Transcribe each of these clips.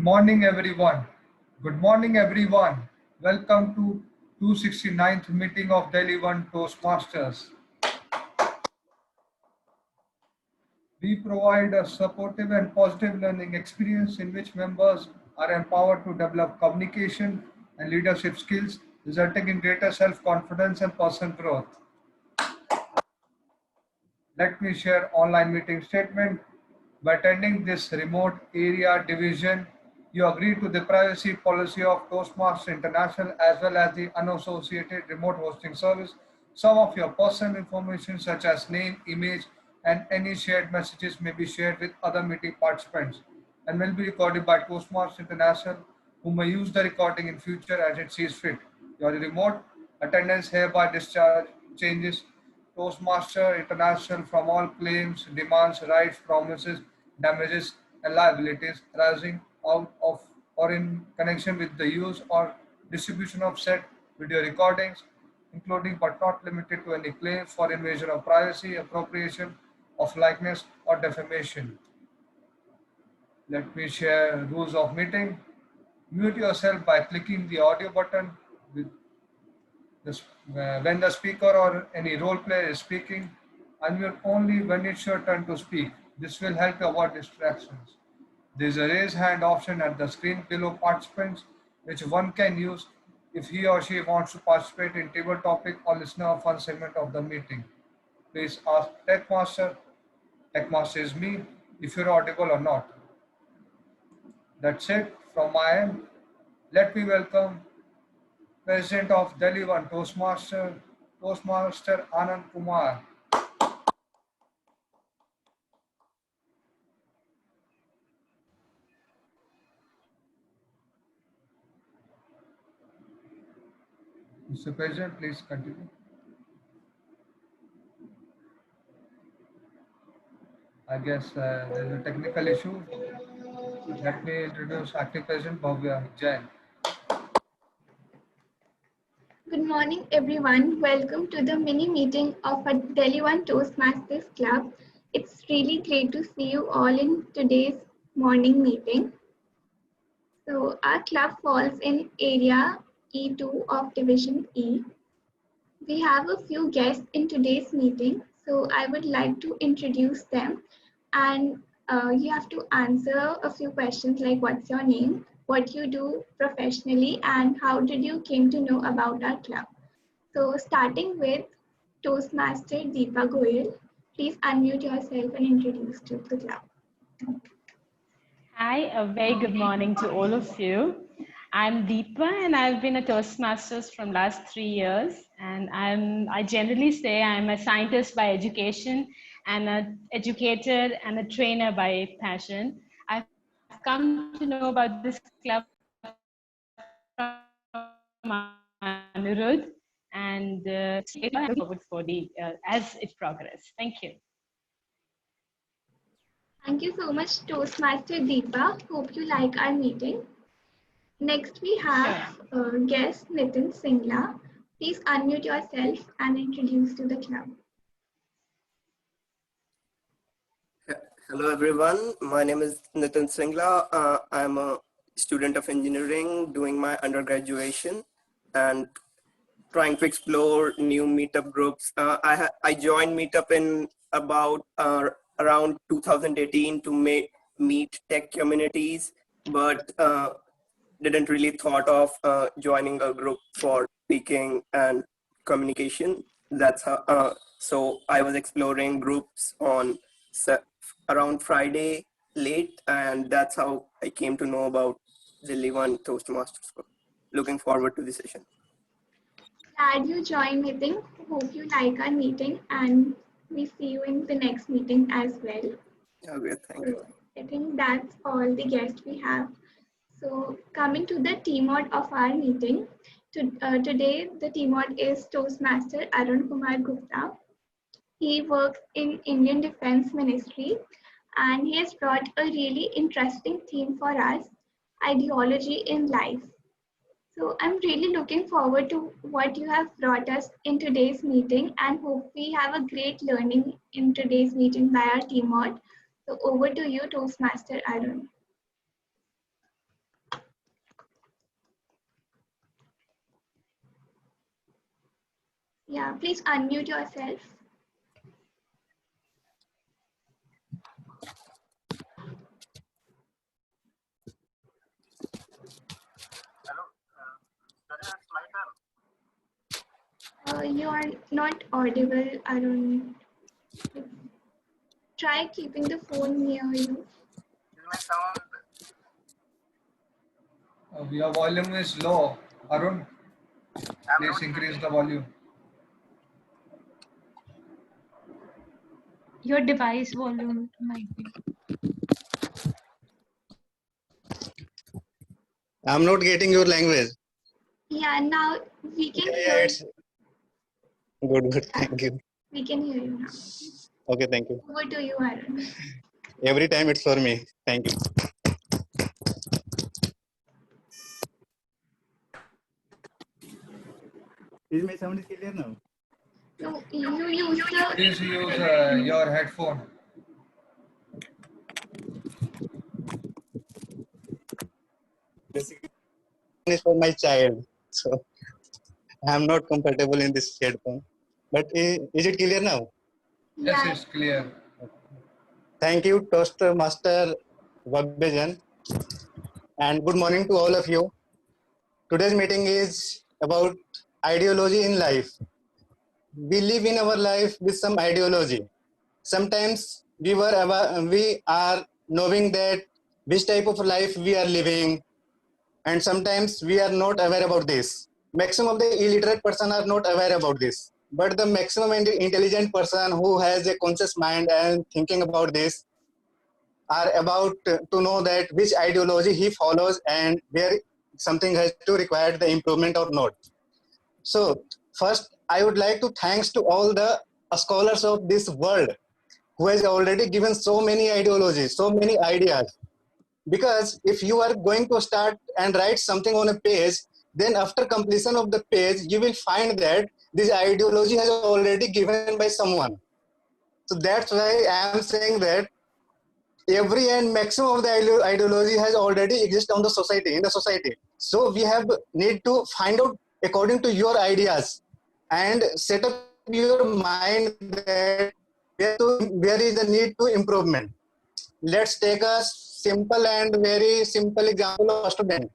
morning, everyone. Good morning, everyone. Welcome to 269th meeting of Delhi One Toastmasters. We provide a supportive and positive learning experience in which members are empowered to develop communication and leadership skills, resulting in greater self-confidence and personal growth. Let me share online meeting statement. By attending this remote area division, you agree to the privacy policy of Toastmasters International as well as the unassociated remote hosting service. Some of your personal information such as name, image, and any shared messages may be shared with other meeting participants and will be recorded by Toastmasters International, who may use the recording in future as it sees fit. Your remote attendance hereby discharge changes Toastmaster International from all claims, demands, rights, promises, damages, and liabilities arising out of or in connection with the use or distribution of said video recordings, including but not limited to any claims for invasion of privacy, appropriation of likeness, or defamation. Let me share rules of meeting. Mute yourself by clicking the audio button with when the speaker or any role player is speaking, unmute only when it's your turn to speak. This will help you avoid distractions. There is a raise hand option at the screen below participants, which one can use if he or she wants to participate in table topic or listener of one segment of the meeting. Please ask Techmaster. Techmaster is me if you're audible or not. That's it from my end. Let me welcome President of Delhi One Toastmaster Anand Kumar. Mr. President, please continue. I guess there's a technical issue. Let me introduce Acting President Bhavya Jain. Good morning, everyone. Welcome to the mini meeting of a Delhi One Toastmasters Club. It's really great to see you all in today's morning meeting. So our club falls in area E2 of Division E. We have a few guests in today's meeting, so I would like to introduce them. And you have to answer a few questions like what's your name, what you do professionally, and how did you came to know about our club. So starting with Toastmaster Deepa Goyal, please unmute yourself and introduce to the club. Hi, a very good morning to all of you. I'm Deepa and I've been a Toastmasters from last 3 years. And I generally say I'm a scientist by education and an educator and a trainer by passion. I've come to know about this club from Anirudh and look forward for the as it progresses. Thank you. Thank you so much, Toastmaster Deepa. Hope you like our meeting. Next, we have guest Nitin Singla. Please unmute yourself and introduce to the club. Hello everyone, my name is Nitin Singla. I'm a student of engineering doing my undergraduation and trying to explore new meetup groups. I joined meetup in about around 2018 to meet tech communities, but didn't really thought of joining a group for speaking and communication. That's how, so I was exploring groups on around Friday late, and that's how I came to know about Delhi One Toastmasters. Looking forward to the session. Glad you joined, Nitin. Hope you like our meeting and we see you in the next meeting as well. Okay, thank you. I think that's all the guests we have. So coming to the TMOD of our meeting, today the TMOD is Toastmaster Arun Kumar Gupta. He works in Indian Defence Ministry and he has brought a really interesting theme for us, ideology in life. So I'm really looking forward to what you have brought us in today's meeting and hope we have a great learning in today's meeting by our TMOD. So over to you, Toastmaster Arun. Yeah, please unmute yourself. You are not audible, Arun. Try keeping the phone near you. Your volume is low. Arun, please increase the volume. Your device volume might be. I'm not getting your language. Yeah, now we can Yeah, hear. it's good, good. Thank you. We can hear you now. Okay, thank you. Over to you, Arun. Every time it's for me. Thank you. Is my sound is clear now? No, you use the. Please use your headphone. Basically, is for my child, so I'm not comfortable in this headphone. But is it clear now? Yes, Yeah, it's clear. Thank you, Toastmaster Vagbejan, and good morning to all of you. Today's meeting is about ideology in life. We live in our life with some ideology. Sometimes we are knowing that which type of life we are living, and sometimes we are not aware about this. Maximum of the illiterate person are not aware about this, but the maximum intelligent person who has a conscious mind and thinking about this are about to know that which ideology he follows and where something has to require the improvement or not. So first, I would like to thanks to all the scholars of this world who has already given so many ideologies, so many ideas. Because if you are going to start and write something on a page, then after completion of the page, you will find that this ideology has already given by someone. So that's why I am saying that every and maximum of the ideology has already exist on the society, in the society. So we have need to find out according to your ideas and set up your mind that where is the need to improvement. Let's take a simple and very simple example of a student.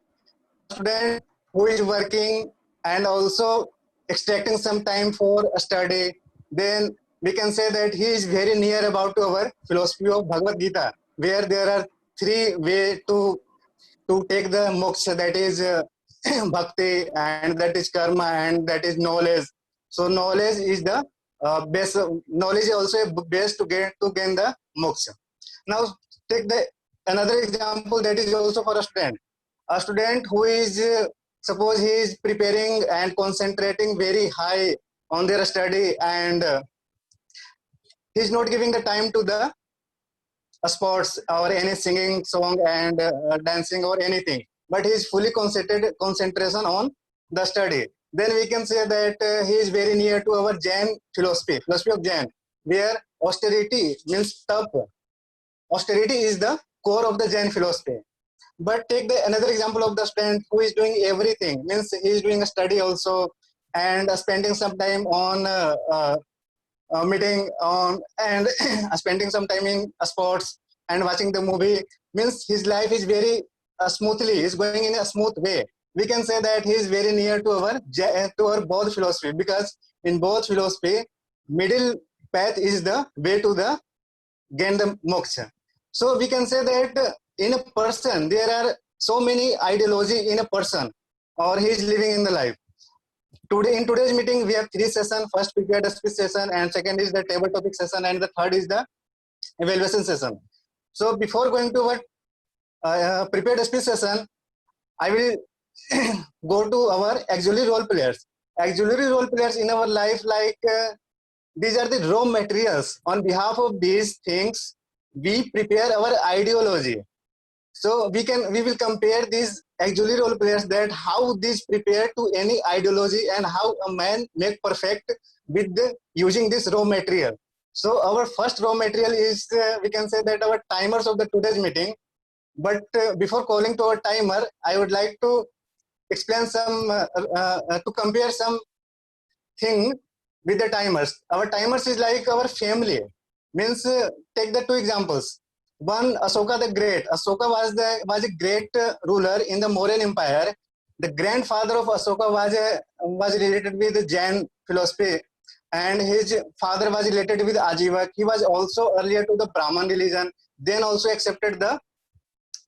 Student who is working and also extracting some time for a study, then we can say that he is very near about to our philosophy of Bhagavad Gita, where there are three ways to take the moksha, that is bhakti, and that is karma, and that is knowledge. So knowledge is the base. Knowledge is also a base to gain the moksha. Now take the another example that is also for a student. A student who is suppose he is preparing and concentrating very high on their study, and he is not giving the time to the sports or any singing song and dancing or anything, but he is fully concentrated concentration on the study. Then we can say that he is very near to our Jain philosophy of Jain, where austerity means tap. Austerity is the core of the Jain philosophy. But take the another example of the student who is doing everything, means he is doing a study also and spending some time on meeting on and spending some time in sports and watching the movie, means his life is very smoothly, is going in a smooth way. We can say that he is very near to our both philosophy, because in both philosophy, middle path is the way to the gain the moksha. So we can say that in a person there are so many ideology in a person, or he is living in the life. Today in today's meeting we have three sessions. First prepared speech session, and second is the table topic session, and the third is the evaluation session. So before going to what prepared speech session, I will go to our auxiliary role players. Auxiliary role players in our life, like these are the raw materials. On behalf of these things, we prepare our ideology. So we will compare these auxiliary role players, that how these prepare to any ideology and how a man make perfect with using this raw material. So our first raw material is we can say that our timers of the today's meeting. But before calling to our timer, I would like to explain some to compare some thing with the timers. Our timers is like our family. Means take the two examples. One, Ashoka the Great. Ashoka was a great ruler in the Mauryan Empire. The grandfather of Ashoka was related with the Jain philosophy, and his father was related with Ajivak. He was also earlier to the Brahman religion, then also accepted the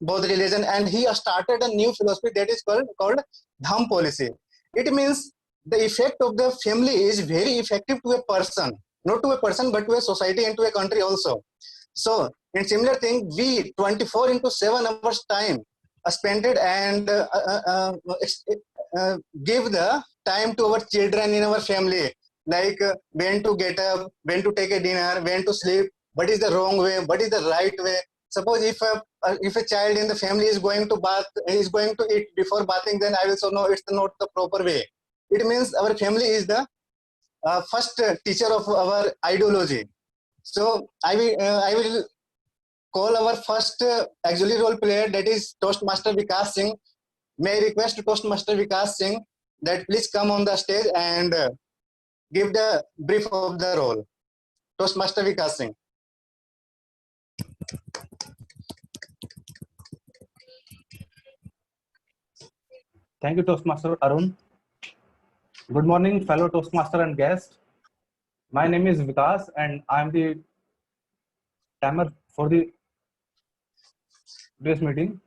Bodh religion, and he started a new philosophy that is called Dham policy. It means the effect of the family is very effective to a person, not to a person, but to a society and to a country also. So, in similar thing, we 24 into 7 hours time spend it and give the time to our children in our family, like when to get up, when to take a dinner, when to sleep, what is the wrong way, what is the right way. Suppose if a child in the family is going to bath, is going to eat before bathing, then I will say no, it's not the proper way. It means our family is the first teacher of our ideology. So I will call our first auxiliary role player, that is Toastmaster Vikas Singh. May I request Toastmaster Vikas Singh that please come on the stage and give the brief of the role. Toastmaster Vikas Singh. Thank you, Toastmaster Arun. Good morning, fellow Toastmaster and guests. My name is Vikas, and I'm the timer for today's meeting.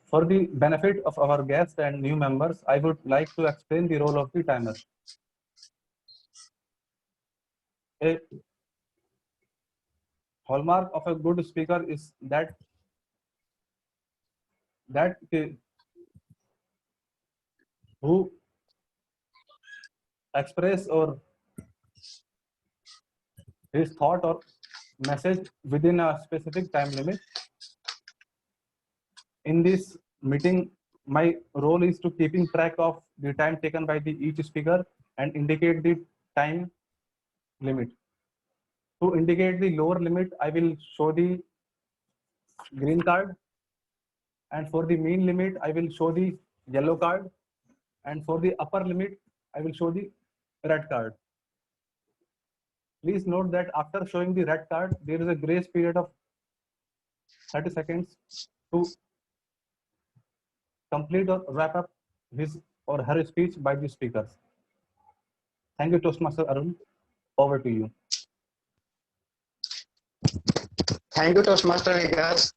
For the benefit of our guests and new members, I would like to explain the role of the timer. A hallmark of a good speaker is that who express or his thought or message within a specific time limit. In this meeting, my role is to keeping track of the time taken by each speaker and indicate the time limit. To indicate the lower limit, I will show the green card, and for the mean limit, I will show the yellow card, and for the upper limit, I will show the red card. Please note that after showing the red card, there is a grace period of 30 seconds to complete or wrap up his or her speech by the speakers. Thank you, Toastmaster Arun. Over to you. Thank you, Toastmaster Vikas.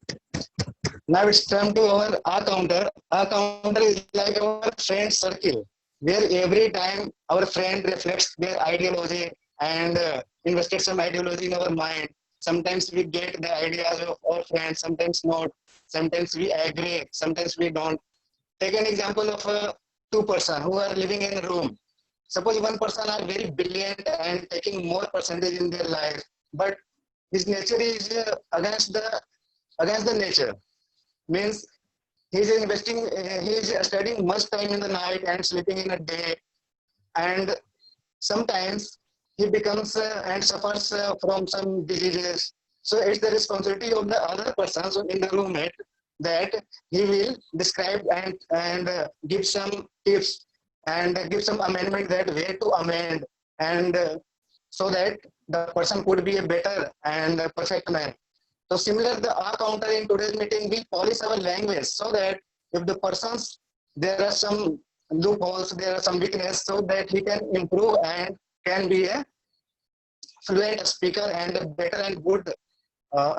Now it's time to our A counter. A counter is like our friend circle, where every time our friend reflects their ideology and invested some ideology in our mind. Sometimes we get the ideas of our friends, sometimes not. Sometimes we agree, sometimes we don't. Take an example of two persons who are living in a room. Suppose one person are very brilliant and taking more percentage in their life, but his nature is against the nature. Means he's investing, he's studying much time in the night and sleeping in a day, and sometimes he becomes and suffers from some diseases. So it's the responsibility of the other persons in the roommate that he will describe and give some tips and give some amendment that way to amend, and so that the person could be a better and a perfect man. So similar, the R counter in today's meeting will polish our language so that if the persons, there are some loopholes, there are some weakness, so that he can improve and can be a fluent speaker and a better and good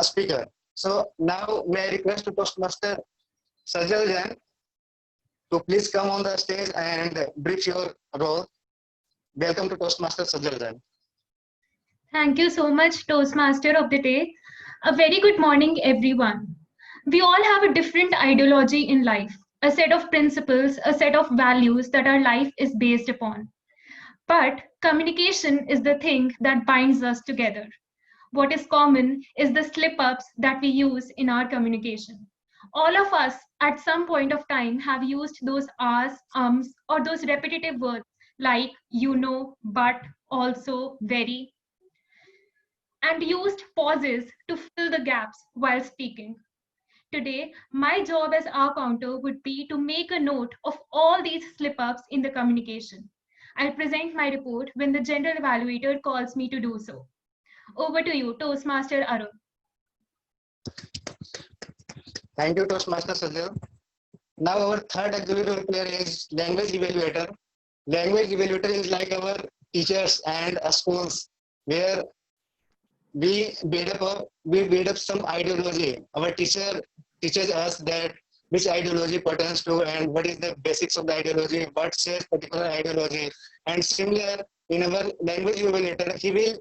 speaker. So now may I request to Toastmaster Sajal Jain to please come on the stage and brief your role. Welcome to Toastmaster Sajal Jain. Thank you so much, Toastmaster of the day. A very good morning, everyone. We all have a different ideology in life, a set of principles, a set of values that our life is based upon. But communication is the thing that binds us together. What is common is the slip-ups that we use in our communication. All of us at some point of time have used those ahs, ums, or those repetitive words like you know, but, also, very, and used pauses to fill the gaps while speaking. Today, my job as our counter would be to make a note of all these slip-ups in the communication. I'll present my report when the general evaluator calls me to do so. Over to you, Toastmaster Arun. Thank you, Toastmaster Sajal. Now our third auxiliary role player is language evaluator. Language evaluator is like our teachers and schools where we build up some ideology. Our teacher teaches us that which ideology pertains to and what is the basics of the ideology, what says particular ideology. And similar in our language evaluator, he will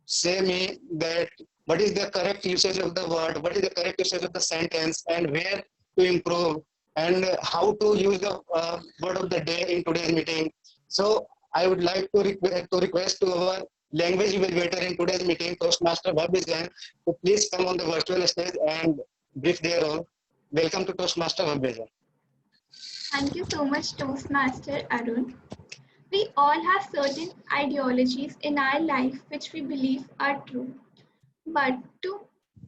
say me that what is the correct usage of the word, what is the correct usage of the sentence, and where to improve, and how to use the word of the day in today's meeting. So I would like to request to our language evaluator in today's meeting, Toastmaster Bhabhijan, to please come on the virtual stage and brief their role. Welcome to Toastmaster Bhabhijan. Thank you so much, Toastmaster Arun. We all have certain ideologies in our life which we believe are true. But to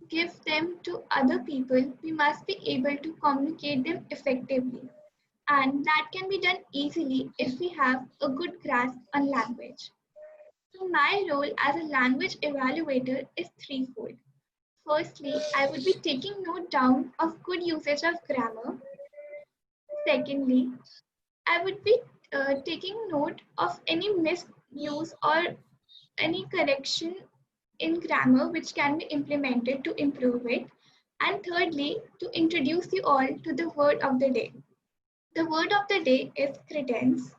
give them to other people, we must be able to communicate them effectively. And that can be done easily if we have a good grasp on language. So my role as a language evaluator is threefold. Firstly, I would be taking note down of good usage of grammar. Secondly, I would be taking note of any misuse or any correction in grammar which can be implemented to improve it. And thirdly, to introduce you all to the word of the day. The word of the day is credence,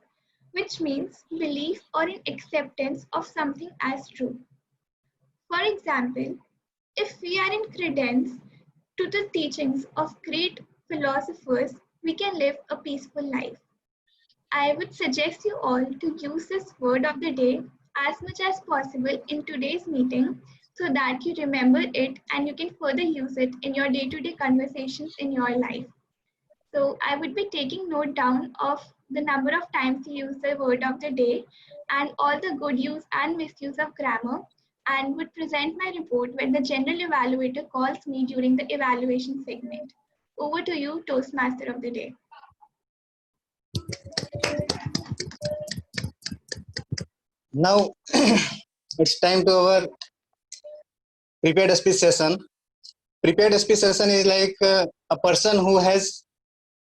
which means belief or an acceptance of something as true. For example, if we are in credence to the teachings of great philosophers, we can live a peaceful life. I would suggest you all to use this word of the day as much as possible in today's meeting so that you remember it and you can further use it in your day-to-day conversations in your life. So I would be taking note down of the number of times you use the word of the day and all the good use and misuse of grammar, and would present my report when the general evaluator calls me during the evaluation segment. Over to you, Toastmaster of the day. Now it's time to our prepared speech session. Prepared speech session is like a person who has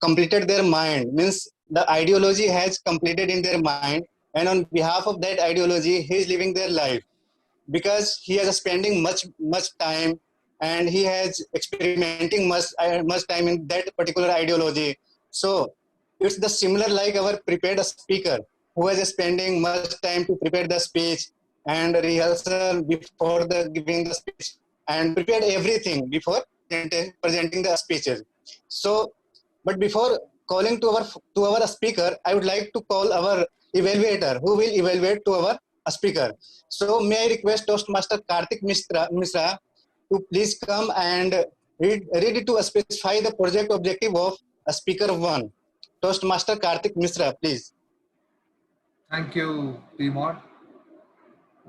completed their mind, means the ideology has completed in their mind, and on behalf of that ideology he is living their life because he is spending much time and he has experimenting much time in that particular ideology. So it's the similar like our prepared speaker who is spending much time to prepare the speech and rehearsal before the giving the speech and prepared everything before presenting the speeches. So but before calling to our speaker, I would like to call our evaluator who will evaluate to our speaker. So may I request Toastmaster Karthik Misra to please come and read it to specify the project objective of speaker 1. Toastmaster Karthik Misra, please. Thank you, PMOD.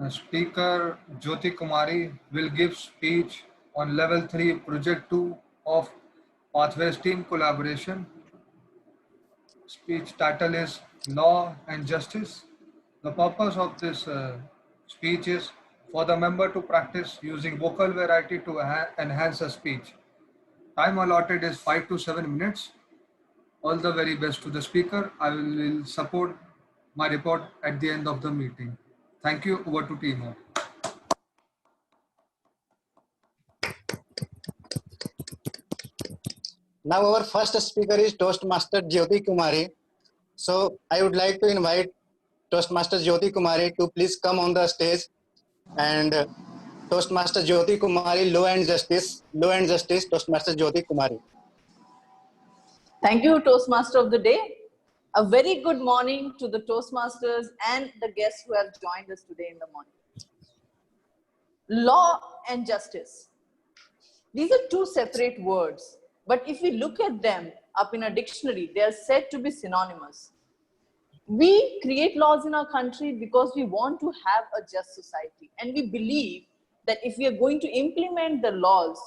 Speaker Jyoti Kumari will give speech on level 3 project 2 of Pathways Team Collaboration. Speech title is Law and Justice. The purpose of this speech is for the member to practice using vocal variety to enhance a speech. Time allotted is 5 to 7 minutes. All the very best to the speaker. I will support my report at the end of the meeting. Thank you. Over to Timo. Now our first speaker is Toastmaster Jyoti Kumari. So I would like to invite Toastmaster Jyoti Kumari to please come on the stage and Toastmaster Jyoti Kumari, Law and Justice, Toastmaster Jyoti Kumari. Thank you, Toastmaster of the Day. A very good morning to the Toastmasters and the guests who have joined us today in the morning. Law and justice. These are two separate words, but if we look at them up in a dictionary, they are said to be synonymous. We create laws in our country because we want to have a just society, and we believe that if we are going to implement the laws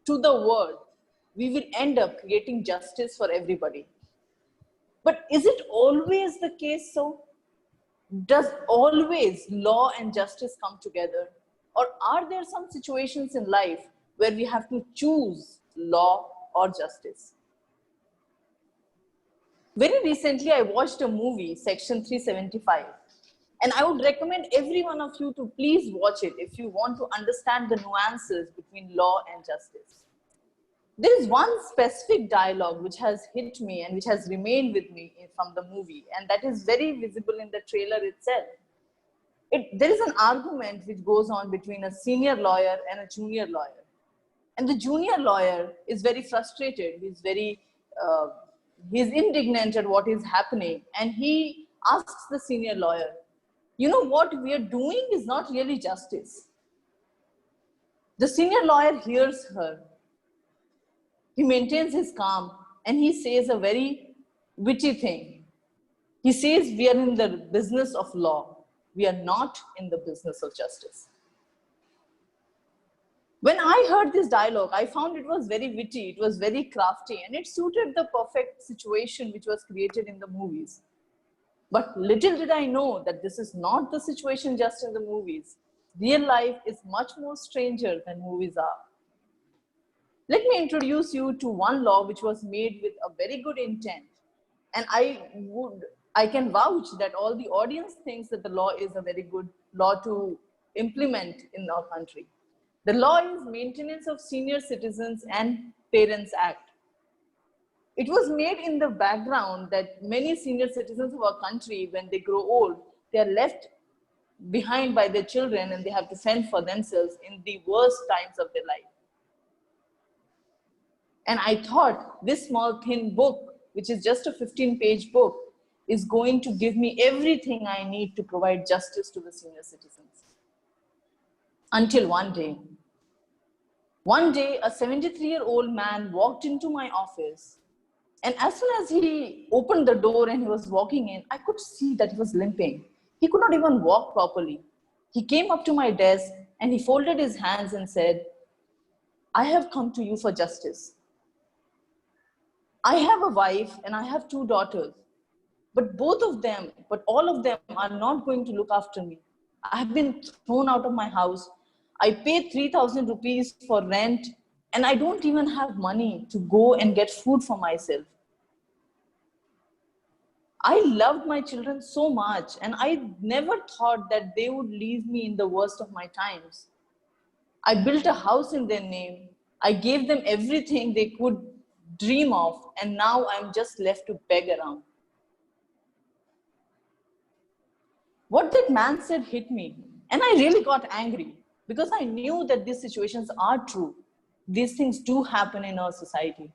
to the word, we will end up creating justice for everybody. But is it always the case so? does always law and justice come together? Or are there some situations in life where we have to choose law or justice? Very recently, I watched a movie, Section 375. And I would recommend every one of you to please watch it if you want to understand the nuances between law and justice. There is one specific dialogue which has hit me and which has remained with me from the movie, and that is very visible in the trailer itself. There is an argument which goes on between a senior lawyer and a junior lawyer. And the junior lawyer is very frustrated. He's indignant at what is happening. And he asks the senior lawyer, you know, what we are doing is not really justice. The senior lawyer hears her. He maintains his calm and he says a very witty thing. He says, we are in the business of law. We are not in the business of justice. When I heard this dialogue, I found it was very witty, it was very crafty, and it suited the perfect situation which was created in the movies. But little did I know that this is not the situation just in the movies. Real life is much more stranger than movies are. Let me introduce you to one law which was made with a very good intent. And I can vouch that all the audience thinks that the law is a very good law to implement in our country. The law is Maintenance of Senior Citizens and Parents Act. It was made in the background that many senior citizens of our country, when they grow old, they are left behind by their children and they have to fend for themselves in the worst times of their life. And I thought this small thin book, which is just a 15-page book, is going to give me everything I need to provide justice to the senior citizens. Until one day, a 73-year-old man walked into my office, and as soon as he opened the door and he was walking in, I could see that he was limping. He could not even walk properly. He came up to my desk and he folded his hands and said, I have come to you for justice. I have a wife and I have 2 daughters, but all of them are not going to look after me. I have been thrown out of my house. I paid 3,000 rupees for rent and I don't even have money to go and get food for myself. I loved my children so much and I never thought that they would leave me in the worst of my times. I built a house in their name. I gave them everything they could dream of, and now I'm just left to beg around. What that man said hit me, and I really got angry because I knew that these situations are true. These things do happen in our society.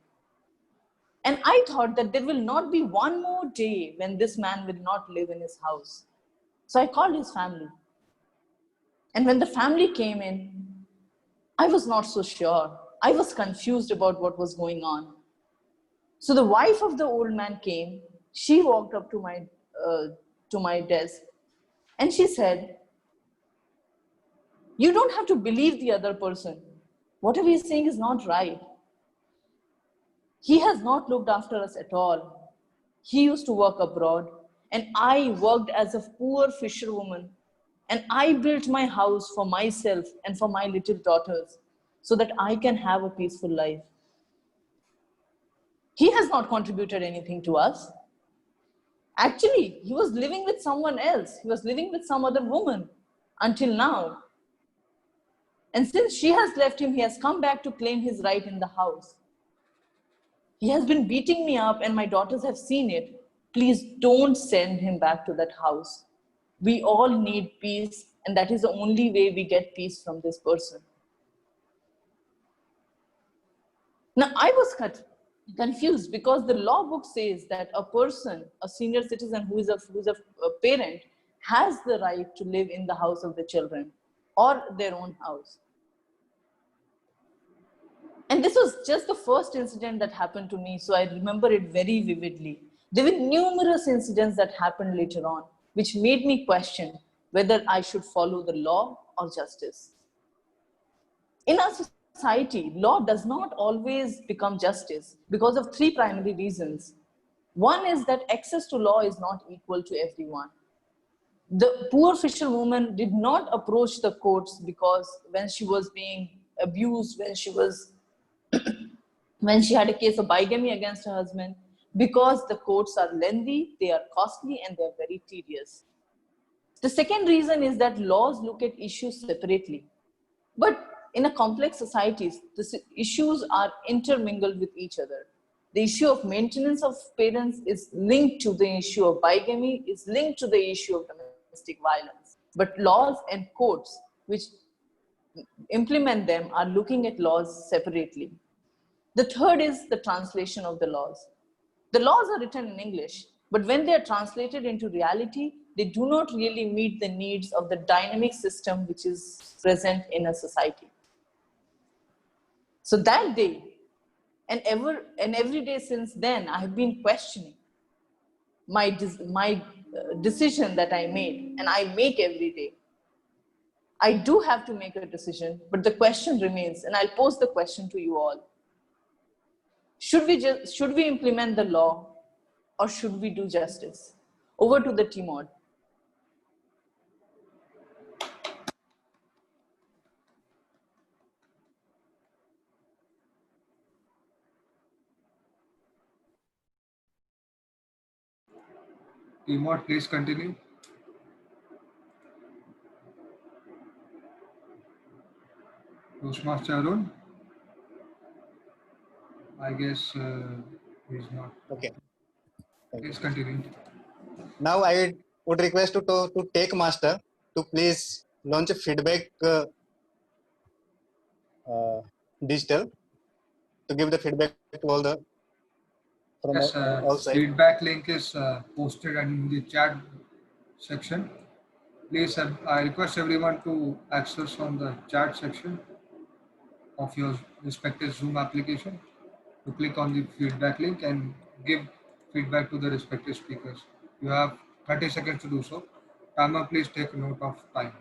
And I thought that there will not be one more day when this man will not live in his house. So I called his family. And when the family came in, I was not so sure. I was confused about what was going on. So the wife of the old man came. She walked up to my desk and she said, you don't have to believe the other person. Whatever he's saying is not right. He has not looked after us at all. He used to work abroad and I worked as a poor fisherwoman, and I built my house for myself and for my little daughters so that I can have a peaceful life. He has not contributed anything to us. Actually, he was living with someone else. He was living with some other woman until now. And since she has left him, he has come back to claim his right in the house. He has been beating me up and my daughters have seen it. Please don't send him back to that house. We all need peace, and that is the only way we get peace from this person. Now, I was confused because the law book says that a person, a senior citizen who is a parent, has the right to live in the house of the children or their own house. And this was just the first incident that happened to me, so I remember it very vividly. There were numerous incidents that happened later on, which made me question whether I should follow the law or justice. In our society, law does not always become justice because of 3 primary reasons. One is that access to law is not equal to everyone. The poor fisherwoman did not approach the courts because when she was being abused, when she had a case of bigamy against her husband, because the courts are lengthy, they are costly, and they're very tedious. The second reason is that laws look at issues separately. But in a complex societies, the issues are intermingled with each other. The issue of maintenance of parents is linked to the issue of bigamy, is linked to the issue of domestic violence. But laws and courts which implement them are looking at laws separately. The third is the translation of the laws. The laws are written in English, but when they are translated into reality, they do not really meet the needs of the dynamic system which is present in a society. So that day, and every day since then, I have been questioning my decision that I made, and I make every day. I do have to make a decision, but the question remains, and I'll pose the question to you all. Should we implement the law, or should we do justice? Over to the T-Mod. T-Mod, please continue. Toastmaster Arun? I guess he's not. Okay. Please continue. Now I would request to take master to please launch a feedback digital to give the feedback to all the from Yes, all sides. feedback link is posted in the chat section. Please, I request everyone to access on the chat section of your respective Zoom application to click on the feedback link and give feedback to the respective speakers. You have 30 seconds to do so. Timer, please take note of time.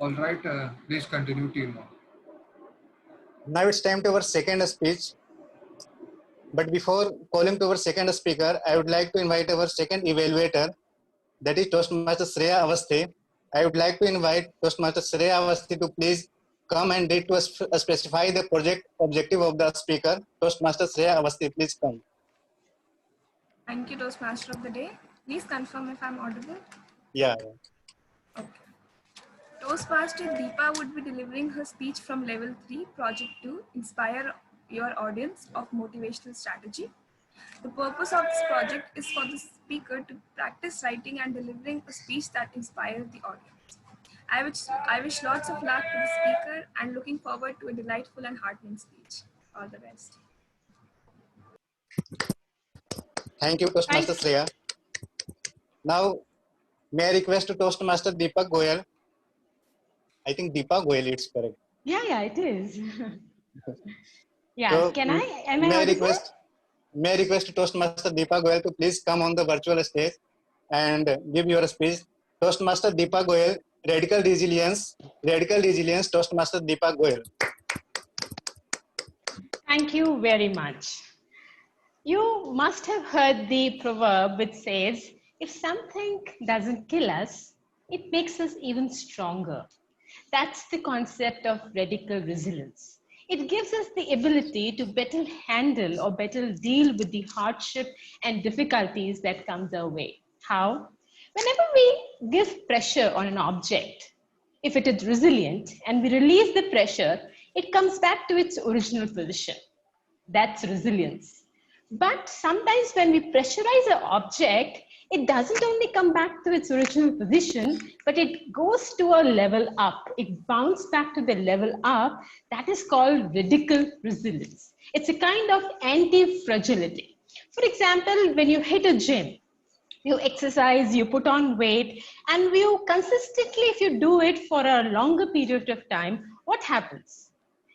All right, please continue, team. Now it's time to our second speech. But before calling to our second speaker, I would like to invite our second evaluator, that is Toastmaster Shreya Avasthi. I would like to invite Toastmaster Shreya Avasthi to please come and read to us, specify the project objective of the speaker. Toastmaster Shreya Avasthi, please come. Thank you, Toastmaster of the day. Please confirm if I'm audible. Yeah. Okay. Toastmaster Deepa would be delivering her speech from Level 3, Project 2, Inspire Your Audience of Motivational Strategy. The purpose of this project is for the speaker to practice writing and delivering a speech that inspires the audience. I wish lots of luck to the speaker and looking forward to a delightful and heartening speech. All the best. Thank you, Toastmaster Shreya. Now, may I request to Toastmaster Deepak Goyal. I think Deepak Goyal, it's correct. Yeah, it is. Yeah, So, can I? Am I may I audible? request Toastmaster Deepak Goyal to please come on the virtual stage and give your speech. Toastmaster Deepak Goyal, Radical Resilience, Toastmaster Deepak Goyal. Thank you very much. You must have heard the proverb which says, if something doesn't kill us, it makes us even stronger. That's the concept of radical resilience. It gives us the ability to better handle or better deal with the hardship and difficulties that comes our way. How? Whenever we give pressure on an object, if it is resilient and we release the pressure, it comes back to its original position. That's resilience. But sometimes when we pressurize an object, it doesn't only come back to its original position, but it goes to a level up. It bounces back to the level up. That is called radical resilience. It's a kind of anti-fragility. For example, when you hit a gym, You exercise, you put on weight, and you consistently, if you do it for a longer period of time, what happens?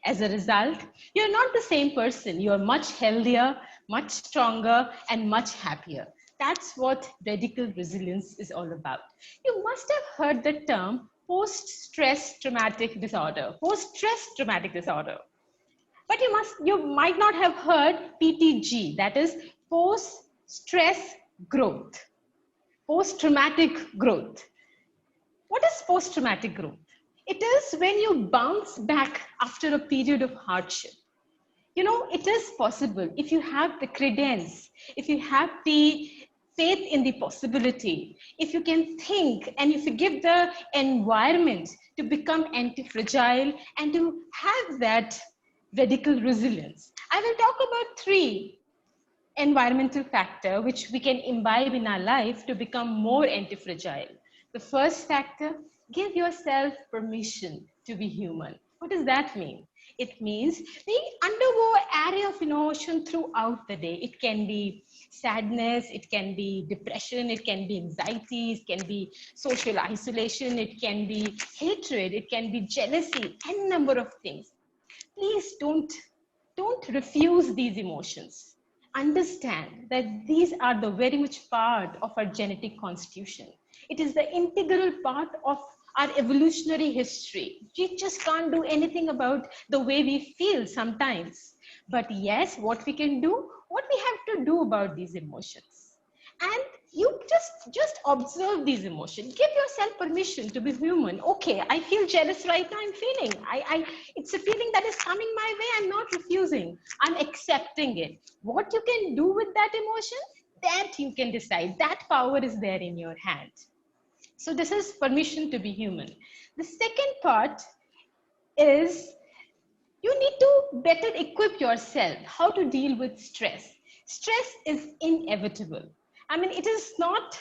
As a result, you're not the same person. You're much healthier, much stronger, and much happier. That's what radical resilience is all about. You must have heard the term post-stress traumatic disorder. Post-stress traumatic disorder. But you might not have heard PTG, that is post-stress growth. Post-traumatic growth. What is post-traumatic growth? It is when you bounce back after a period of hardship. You know, it is possible if you have the credence, if you have the faith in the possibility, if you can think and if you give the environment to become anti-fragile and to have that radical resilience. I will talk about 3 environmental factors which we can imbibe in our life to become more anti-fragile. The first factor, give yourself permission to be human. What does that mean? It means we undergo an array of emotion throughout the day. It can be sadness, it can be depression, it can be anxiety, it can be social isolation, it can be hatred, it can be jealousy, any number of things. Please don't refuse these emotions. Understand that these are the very much part of our genetic constitution. It is the integral part of our evolutionary history. We just can't do anything about the way we feel sometimes. But yes, what we can do, what we have to do about these emotions. And you just observe these emotions. Give yourself permission to be human. Okay, I feel jealous right now. I'm feeling. It's a feeling that is coming my way. I'm not refusing. I'm accepting it. What you can do with that emotion, that you can decide. That power is there in your hand. So this is permission to be human. The second part is you need to better equip yourself how to deal with stress. Stress is inevitable. I mean, it is not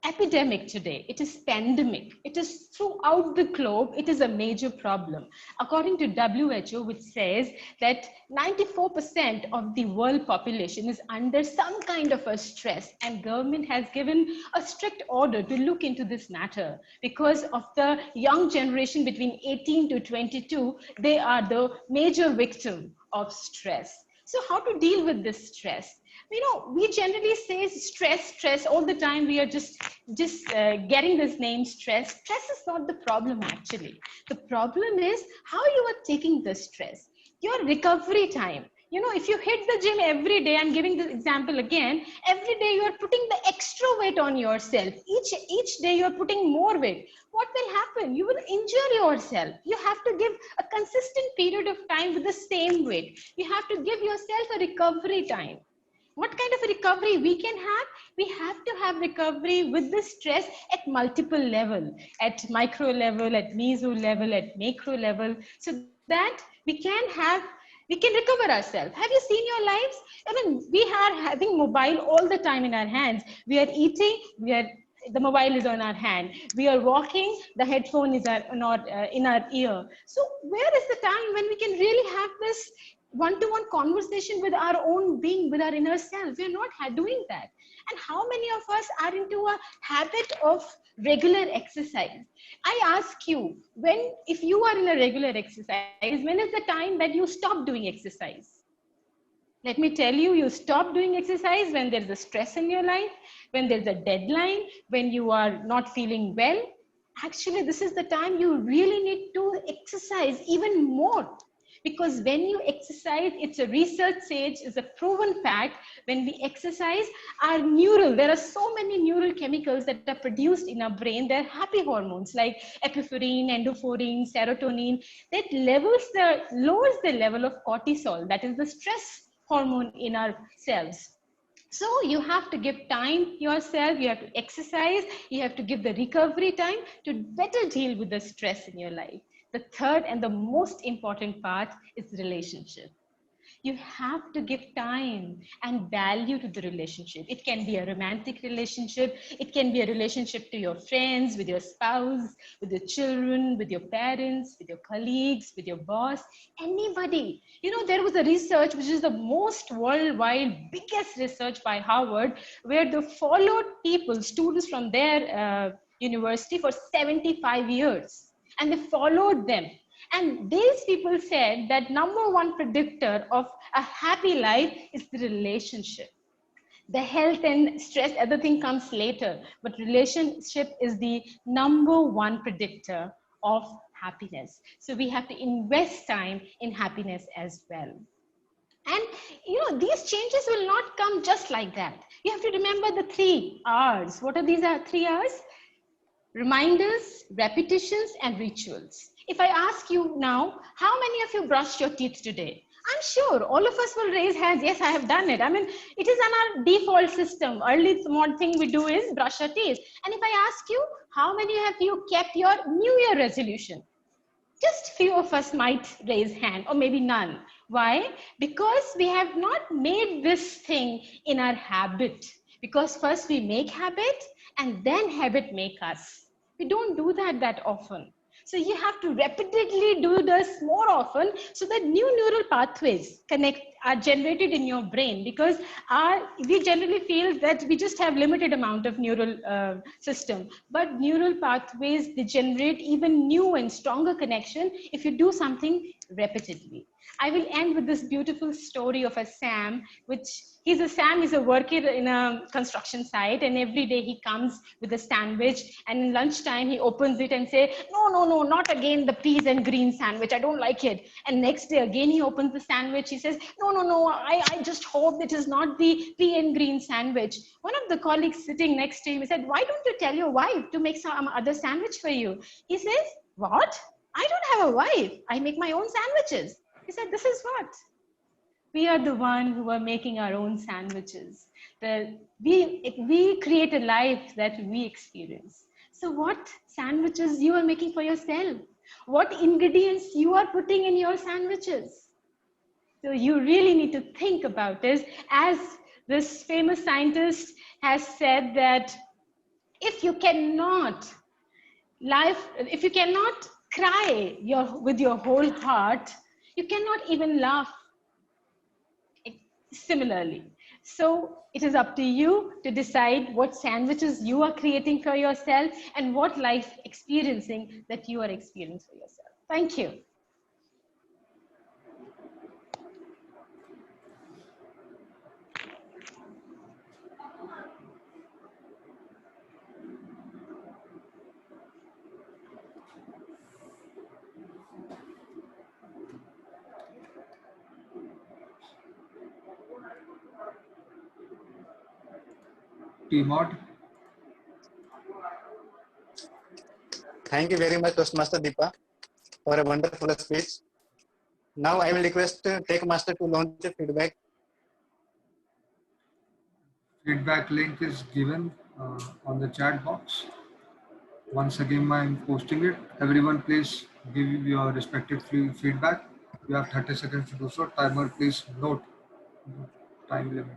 epidemic today. It is pandemic. It is throughout the globe. It is a major problem. According to WHO, which says that 94% of the world population is under some kind of a stress, and government has given a strict order to look into this matter because of the young generation between 18 to 22. They are the major victim of stress. So how to deal with this stress? You know, we generally say stress all the time. We are just getting this name stress. Stress is not the problem actually. The problem is how you are taking the stress. Your recovery time. You know, if you hit the gym every day, I'm giving the example again, every day you are putting the extra weight on yourself. Each day you're putting more weight. What will happen? You will injure yourself. You have to give a consistent period of time with the same weight. You have to give yourself a recovery time. What kind of a recovery we can have? We have to have recovery with the stress at multiple levels, at micro level, at meso level, at macro level, so that we can recover ourselves. Have you seen your lives? I mean, we are having mobile all the time in our hands. We are eating, the mobile is on our hand. We are walking, the headphone is in our ear. So where is the time when we can really have this one-to-one conversation with our own being, with our inner self? We're not doing that. And how many of us are into a habit of regular exercise? I ask you, if you are in a regular exercise, when is the time that you stop doing exercise? Let me tell you, you stop doing exercise when there's a stress in your life, when there's a deadline, when you are not feeling well. Actually, this is the time you really need to exercise even more. Because when you exercise, it's a research stage, it's a proven fact, when we exercise, there are so many neural chemicals that are produced in our brain. They're happy hormones like epinephrine, endorphin, serotonin, that lowers the level of cortisol, that is the stress hormone in our cells. So you have to give time yourself, you have to exercise, you have to give the recovery time to better deal with the stress in your life. The third and the most important part is relationship. You have to give time and value to the relationship. It can be a romantic relationship. It can be a relationship to your friends, with your spouse, with your children, with your parents, with your colleagues, with your boss, anybody. You know, there was a research, which is the most worldwide, biggest research by Harvard, where they followed people, students from their university for 75 years. And they followed them. And these people said that number one predictor of a happy life is the relationship. The health and stress, everything comes later, but relationship is the number one predictor of happiness. So we have to invest time in happiness as well. And you know, these changes will not come just like that. You have to remember the 3 R's. What are these 3 R's? Reminders, repetitions, and rituals. If I ask you now, how many of you brushed your teeth today? I'm sure all of us will raise hands. Yes, I have done it. I mean, it is on our default system. Early one thing we do is brush our teeth. And if I ask you, how many of you kept your New Year resolution? Just few of us might raise hand, or maybe none. Why? Because we have not made this thing in our habit. Because first we make habit, and then habit make us. We don't do that often. So you have to repeatedly do this more often, so that new neural pathways are generated in your brain, because we generally feel that we just have limited amount of neural system, but neural pathways, they generate even new and stronger connection if you do something repeatedly. I will end with this beautiful story of a Sam, which Sam is a worker in a construction site, and every day he comes with a sandwich, and in lunchtime he opens it and say, no, not again the peas and green sandwich, I don't like it. And next day again he opens the sandwich, he says, no, I just hope it is not the pea and green sandwich. One of the colleagues sitting next to him, he said, why don't you tell your wife to make some other sandwich for you? He says, what? I don't have a wife, I make my own sandwiches. He said, this is what? We are the one who are making our own sandwiches. We create a life that we experience. So what sandwiches you are making for yourself? What ingredients you are putting in your sandwiches? So you really need to think about this. As this famous scientist has said, that if you cannot cry with your whole heart, you cannot even laugh similarly. So it is up to you to decide what sandwiches you are creating for yourself and what life experiencing that you are experiencing for yourself. Thank you. T-Mod. Thank you very much, Toastmaster Deepa, for a wonderful speech. Now I will request Tech Master to launch a feedback. Feedback link is given on the chat box. Once again, I'm posting it. Everyone, please give your respective feedback. You have 30 seconds to do so. Timer, please note time limit.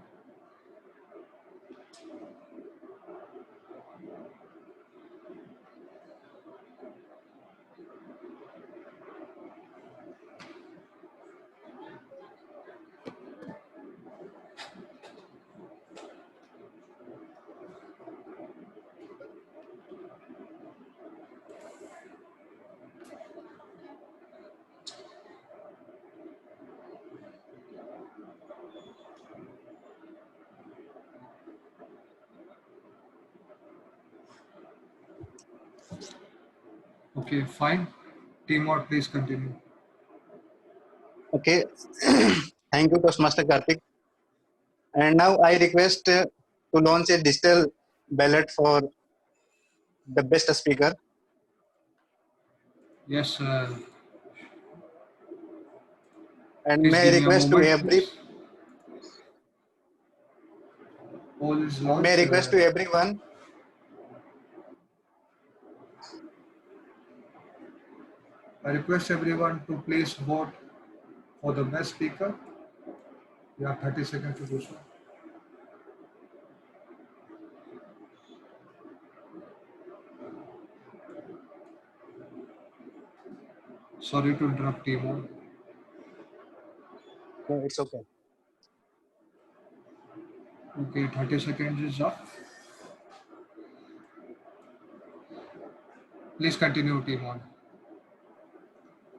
Okay, fine. T-Mod, please continue. Okay. Thank you, Toastmaster Karthik. And now I request to launch a digital ballot for the best speaker. Yes. And Please may I give me a request to moment, every please. Poll is launched. may I request to everyone I request everyone to please vote for the best speaker. You have 30 seconds to do so. Sorry to interrupt, Timon. No, it's okay. Okay, 30 seconds is up. Please continue, Timon.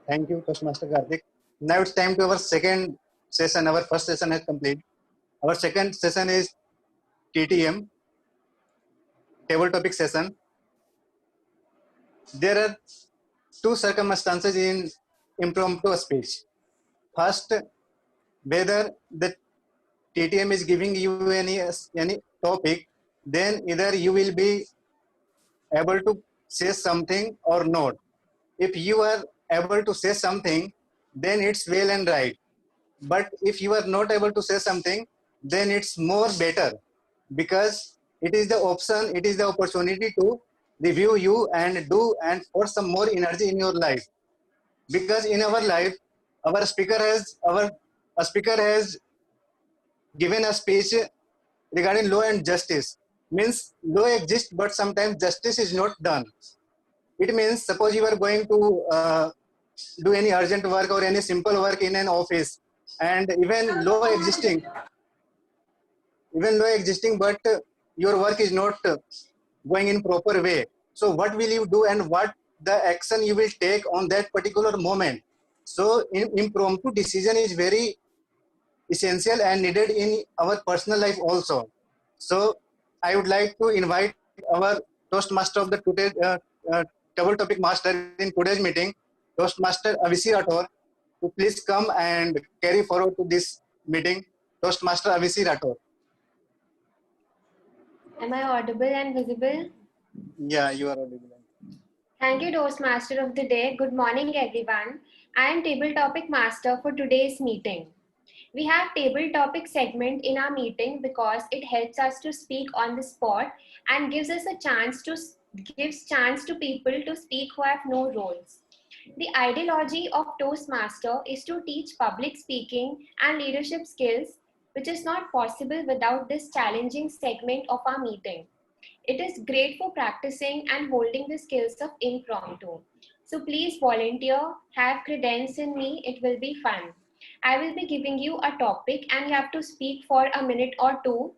Thank you, Toastmaster Karthik. Now it's time to our second session. Our first session has completed. Our second session is TTM, table topic session. There are two circumstances in impromptu speech. First, whether the TTM is giving you any topic, then either you will be able to say something or not. If you are able to say something, then it's well and right. But if you are not able to say something, then it's more better, because it is the option, it is the opportunity to review you and do and pour some more energy in your life. Because in our life, a speaker has given a speech regarding law and justice. Means law exists, but sometimes justice is not done. It means, suppose you are going to do any urgent work or any simple work in an office, and even law existing, but your work is not going in proper way. So what will you do, and what the action you will take on that particular moment? So impromptu decision is very essential and needed in our personal life also. So I would like to invite our Toastmaster of the today table topic master in today's meeting, Toastmaster Avisi Rathore, to please come and carry forward to this meeting. Toastmaster Avisi Rathore. Am I audible and visible? Yeah, you are audible. Thank you, Toastmaster of the day. Good morning, everyone. I am table topic master for today's meeting. We have table topic segment in our meeting because it helps us to speak on the spot and gives chance to people to speak who have no roles. The ideology of Toastmaster is to teach public speaking and leadership skills, which is not possible without this challenging segment of our meeting. It is great for practicing and holding the skills of impromptu. So please volunteer, have credence in me, it will be fun. I will be giving you a topic and you have to speak for a minute or two.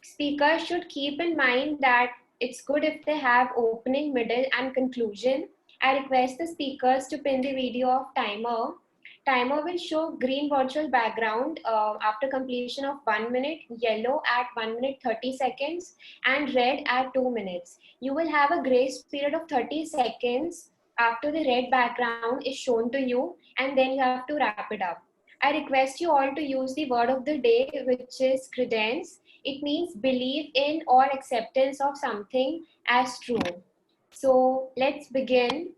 Speakers should keep in mind that it's good if they have opening, middle and conclusion. I request the speakers to pin the video of timer. Timer will show green virtual background after completion of 1 minute, yellow at 1 minute 30 seconds and red at 2 minutes. You will have a grace period of 30 seconds after the red background is shown to you, and then you have to wrap it up. I request you all to use the word of the day, which is credence. It means believe in or acceptance of something as true. So let's begin.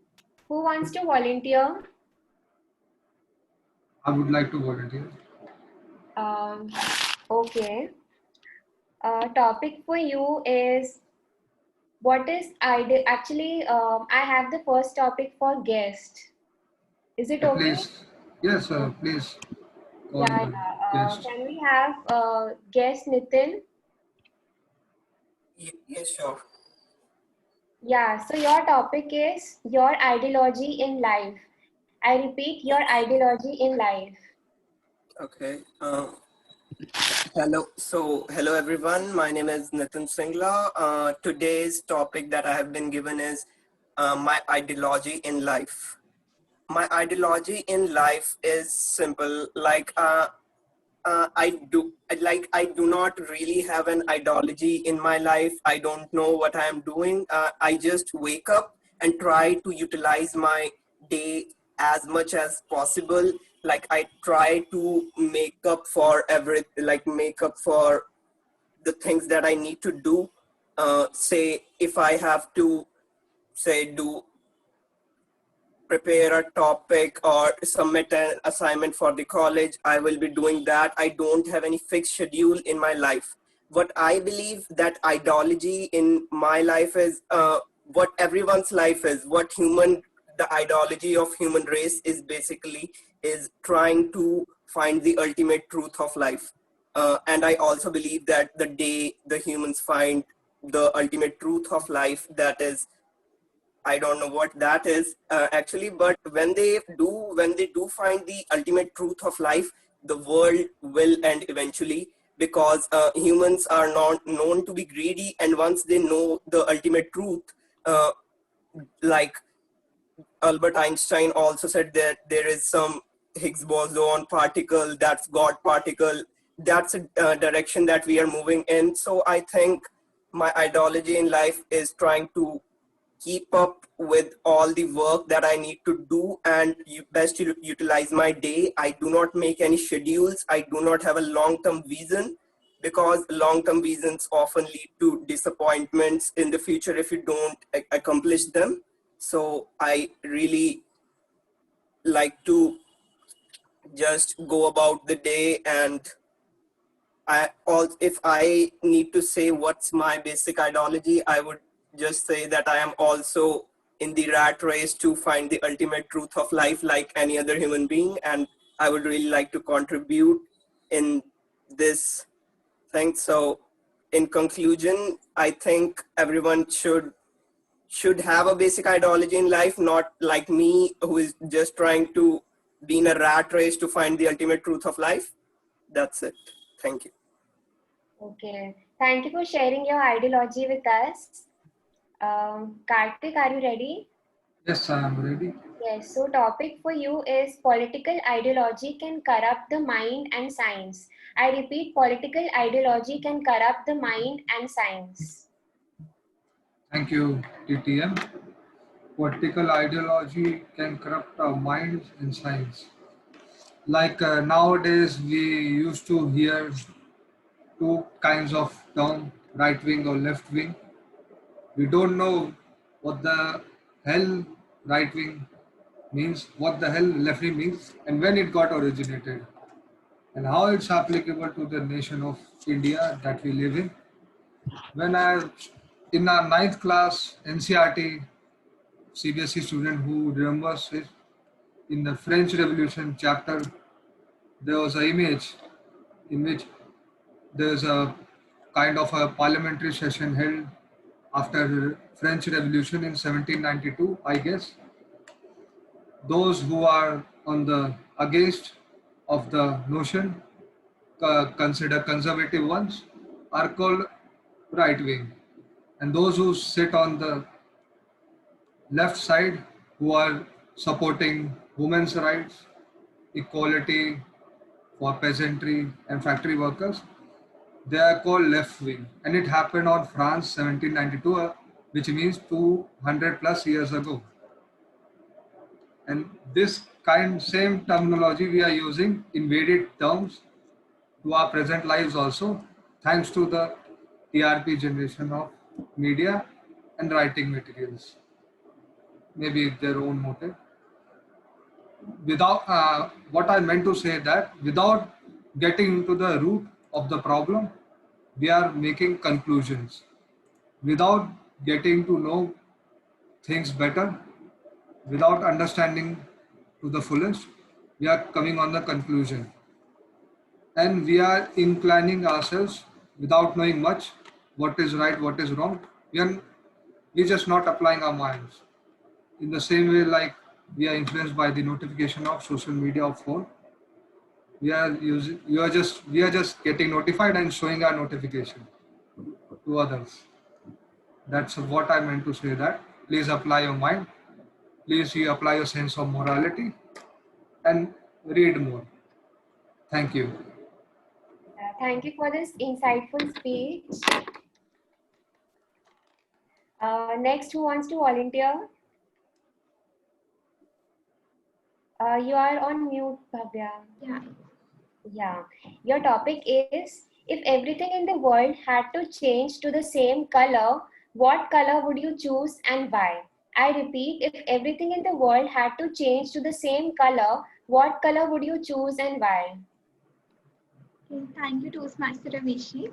Who wants to volunteer? I would like to volunteer. Okay. Topic for you is what is ideal? Actually, I have the first topic for guest. Is it okay? Please, yes, please. Yeah. Can we have guest Nitin? Yes, sure. Yeah. So your topic is your ideology in life. I repeat, your ideology in life. Okay. Hello everyone. My name is Nitin Singla. Today's topic that I have been given is my ideology in life. My ideology in life is simple. I do not really have an ideology in my life. I don't know what I am doing. I just wake up and try to utilize my day as much as possible. Like I try to make up for the things that I need to do. Say if I have to prepare a topic or submit an assignment for the college, I will be doing that. I don't have any fixed schedule in my life. What I believe that ideology in my life is what everyone's life is, the ideology of human race is basically is trying to find the ultimate truth of life. And I also believe that the day the humans find the ultimate truth of life, that is, I don't know what that is actually, but when they do find the ultimate truth of life, the world will end eventually, because humans are not known to be greedy, and once they know the ultimate truth, uh, like Albert Einstein also said that there is some Higgs boson particle, that's God particle, that's a direction that we are moving in. So I think my ideology in life is trying to keep up with all the work that I need to do and best utilize my day. I do not make any schedules. I do not have a long-term vision, because long-term visions often lead to disappointments in the future if you don't accomplish them. So I really like to just go about the day, and if I need to say what's my basic ideology, I would just say that I am also in the rat race to find the ultimate truth of life like any other human being, and I would really like to contribute in this thing. So in conclusion, I think everyone should have a basic ideology in life, not like me, who is just trying to be in a rat race to find the ultimate truth of life. That's it. Thank you. Okay. Thank you for sharing your ideology with us. Karthik, are you ready? Yes, I am ready. Yes. So topic for you is political ideology can corrupt the mind and science. I repeat, political ideology can corrupt the mind and science. Thank you, TTM. Political ideology can corrupt our minds and science. Like nowadays, we used to hear two kinds of term, right wing or left wing. We don't know what the hell right wing means, what the hell left wing means, and when it got originated, and how it's applicable to the nation of India that we live in. When in our ninth class NCRT, CBSE student who remembers it, in the French Revolution chapter, there was an image in which there's a kind of a parliamentary session held after French Revolution in 1792, I guess. Those who are on the against of the notion, consider conservative ones, are called right wing, and those who sit on the left side, who are supporting women's rights, equality for peasantry and factory workers, they are called left wing. And it happened on France 1792, which means 200 plus years ago. And this same terminology we are using in varied terms to our present lives also, thanks to the TRP generation of media and writing materials. Maybe their own motive. Without what I meant to say, that without getting into the root of the problem, we are making conclusions. Without getting to know things better, without understanding to the fullest, we are coming on the conclusion. And we are inclining ourselves without knowing much what is right, what is wrong. We're just not applying our minds. In the same way, like we are influenced by the notification of social media or phone, we are just getting notified and showing our notification to others. That's what I meant to say, that please apply your mind, please you apply your sense of morality and read more. Thank you. Thank you for this insightful speech. Next, who wants to volunteer? You are on mute, Bhavya. Yeah. Your topic is, if everything in the world had to change to the same color, what color would you choose and why? I repeat, if everything in the world had to change to the same color, what color would you choose and why? Okay, thank you, Toastmaster Ravishi.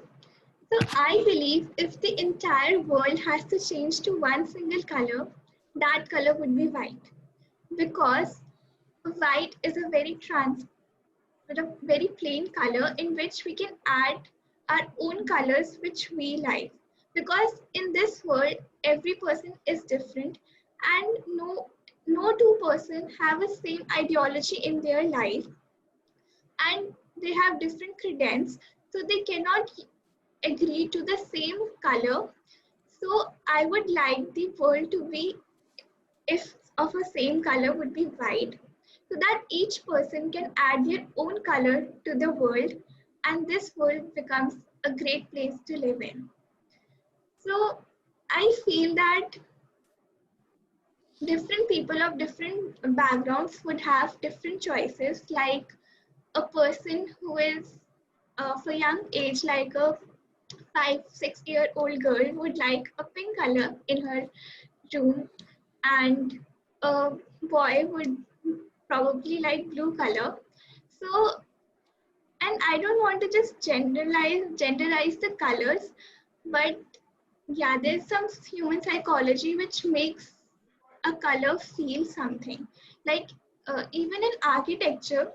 So I believe if the entire world has to change to one single color, that color would be white. Because white is a very plain color in which we can add our own colors which we like. Because in this world, every person is different, and no two person have the same ideology in their life, and they have different credence, so they cannot agree to the same color. So I would like the world to be, if of a same color, would be white, so that each person can add their own color to the world, and this world becomes a great place to live in. So I feel that different people of different backgrounds would have different choices. Like a person who is of a young age, like a 5, 6 year old girl, would like a pink color in her room, and a boy would probably like blue color. So, and I don't want to just genderize the colors, but yeah, there's some human psychology which makes a color feel something. Like even in architecture,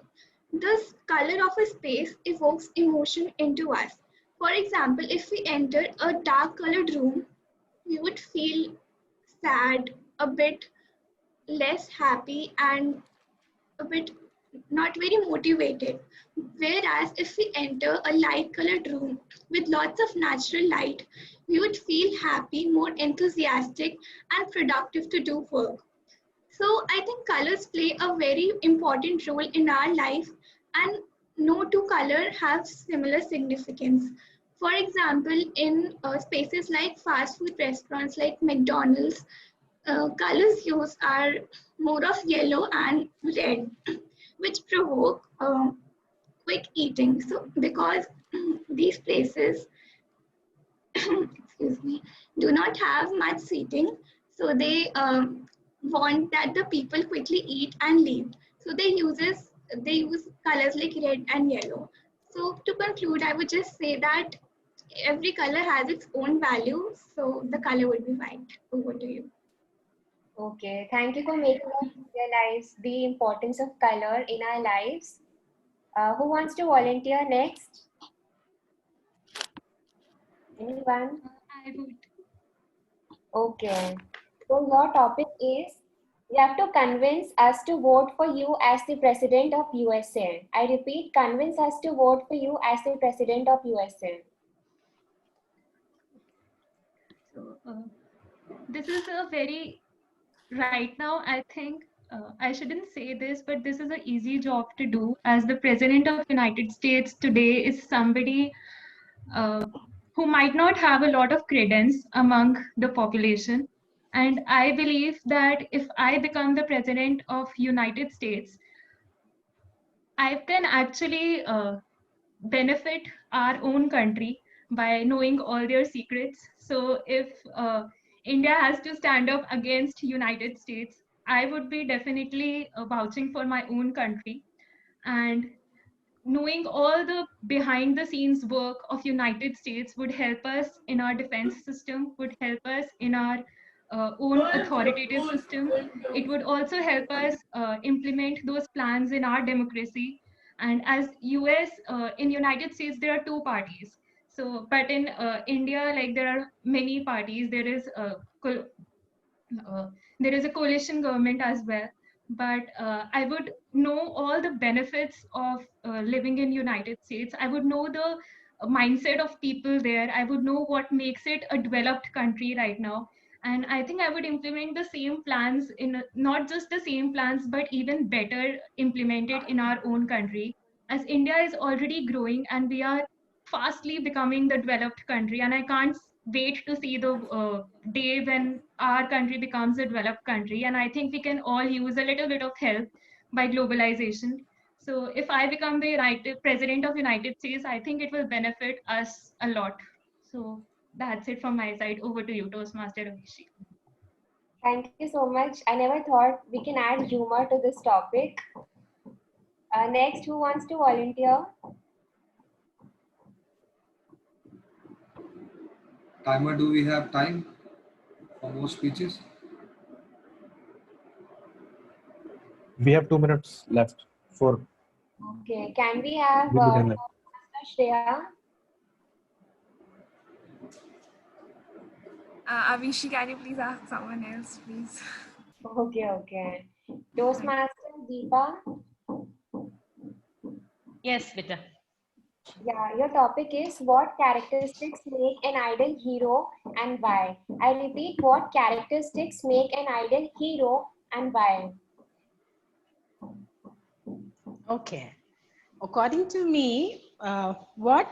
the color of a space evokes emotion into us. For example, if we enter a dark colored room, we would feel sad, a bit less happy, and a bit not very motivated. Whereas if we enter a light colored room with lots of natural light, we would feel happy, more enthusiastic, and productive to do work. So I think colors play a very important role in our life, and no two color have similar significance. For example, in spaces like fast food restaurants like McDonald's, colors used are more of yellow and red, which provoke quick eating. So because these places excuse me, do not have much seating, so they want that the people quickly eat and leave. So they use colors like red and yellow. So to conclude, I would just say that every color has its own value, so the color would be white. Over to you. Okay, thank you for making us realize the importance of color in our lives. Who wants to volunteer next? Anyone? I would. Okay. So your topic is, you have to convince us to vote for you as the president of USA. I repeat, convince us to vote for you as the president of USA. So this is a very, right now, I think I shouldn't say this, but this is an easy job to do, as the president of United States today is somebody who might not have a lot of credence among the population. And I believe that if I become the president of United States, I can actually benefit our own country by knowing all their secrets. So if India has to stand up against United States, I would be definitely vouching for my own country, and knowing all the behind the scenes work of United States would help us in our defense system, would help us in our own authoritative system. It would also help us implement those plans in our democracy. And as US, in United States, there are two parties. So, but in India, like there are many parties. Uh, there is a coalition government as well. But I would know all the benefits of living in United States. I would know the mindset of people there. I would know what makes it a developed country right now. And I think I would implement the same plans, in not just the same plans, but even better implemented in our own country. As India is already growing and we are fastly becoming the developed country, and I can't wait to see the day when our country becomes a developed country. And I think we can all use a little bit of help by globalization. So if I become the president of United States, I think it will benefit us a lot. So that's it from my side. Over to you, Toastmaster Avishi. Thank you so much. I never thought we can add humor to this topic. Next, who wants to volunteer? Timer, do we have time for more speeches? We have 2 minutes left for Okay, can we have We'll be done. Shreya? Avishi, can you please ask someone else, please? Okay, okay. Toastmaster Deepa? Yes, Vita. Yeah, your topic is what characteristics make an ideal hero and why? I repeat, what characteristics make an ideal hero and why? Okay. According to me, what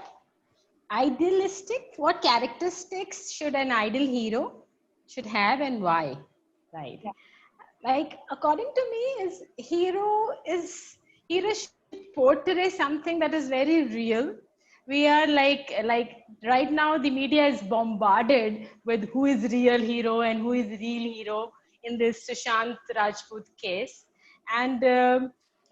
characteristics should an ideal hero should have and why? Right. Yeah. Like, according to me, hero should portray something that is very real. We are like right now the media is bombarded with who is real hero and who is real hero in this Sushant Rajput case. And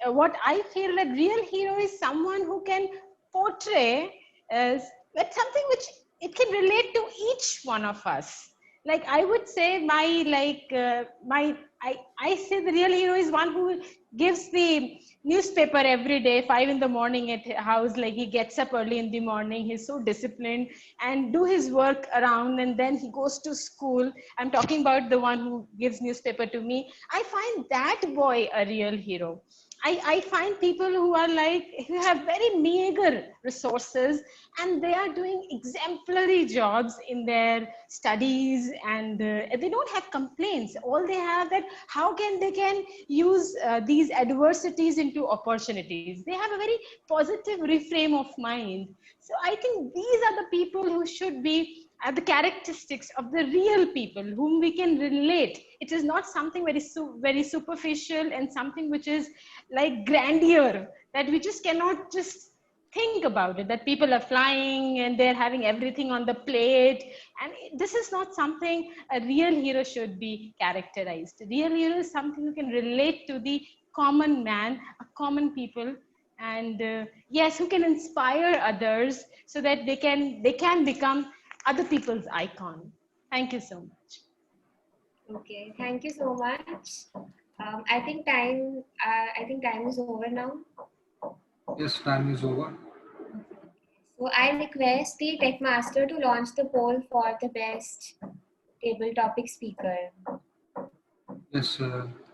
what I feel that real hero is someone who can portray as that something which it can relate to each one of us. Like I would say I say the real hero is one who gives the newspaper every day, 5 in the morning at house. Like he gets up early in the morning, he's so disciplined and do his work around, and then he goes to school. I'm talking about the one who gives newspaper to me. I find that boy a real hero. I find people who are who have very meager resources and they are doing exemplary jobs in their studies, and they don't have complaints. All they have that how they can use these adversities into opportunities. They have a very positive reframe of mind. So I think these are the people who should be the characteristics of the real people whom we can relate. It is not something very superficial and something which is like grandeur that we just cannot just think about it, that people are flying and they're having everything on the plate. And this is not something a real hero should be characterized. A real hero is something who can relate to the common man, a common people, and yes, who can inspire others so that they can become other people's icon. Thank you so much. Okay, thank you so much. I think time is over now. Yes, time is over. So I request the tech master to launch the poll for the best table topic speaker. Yes,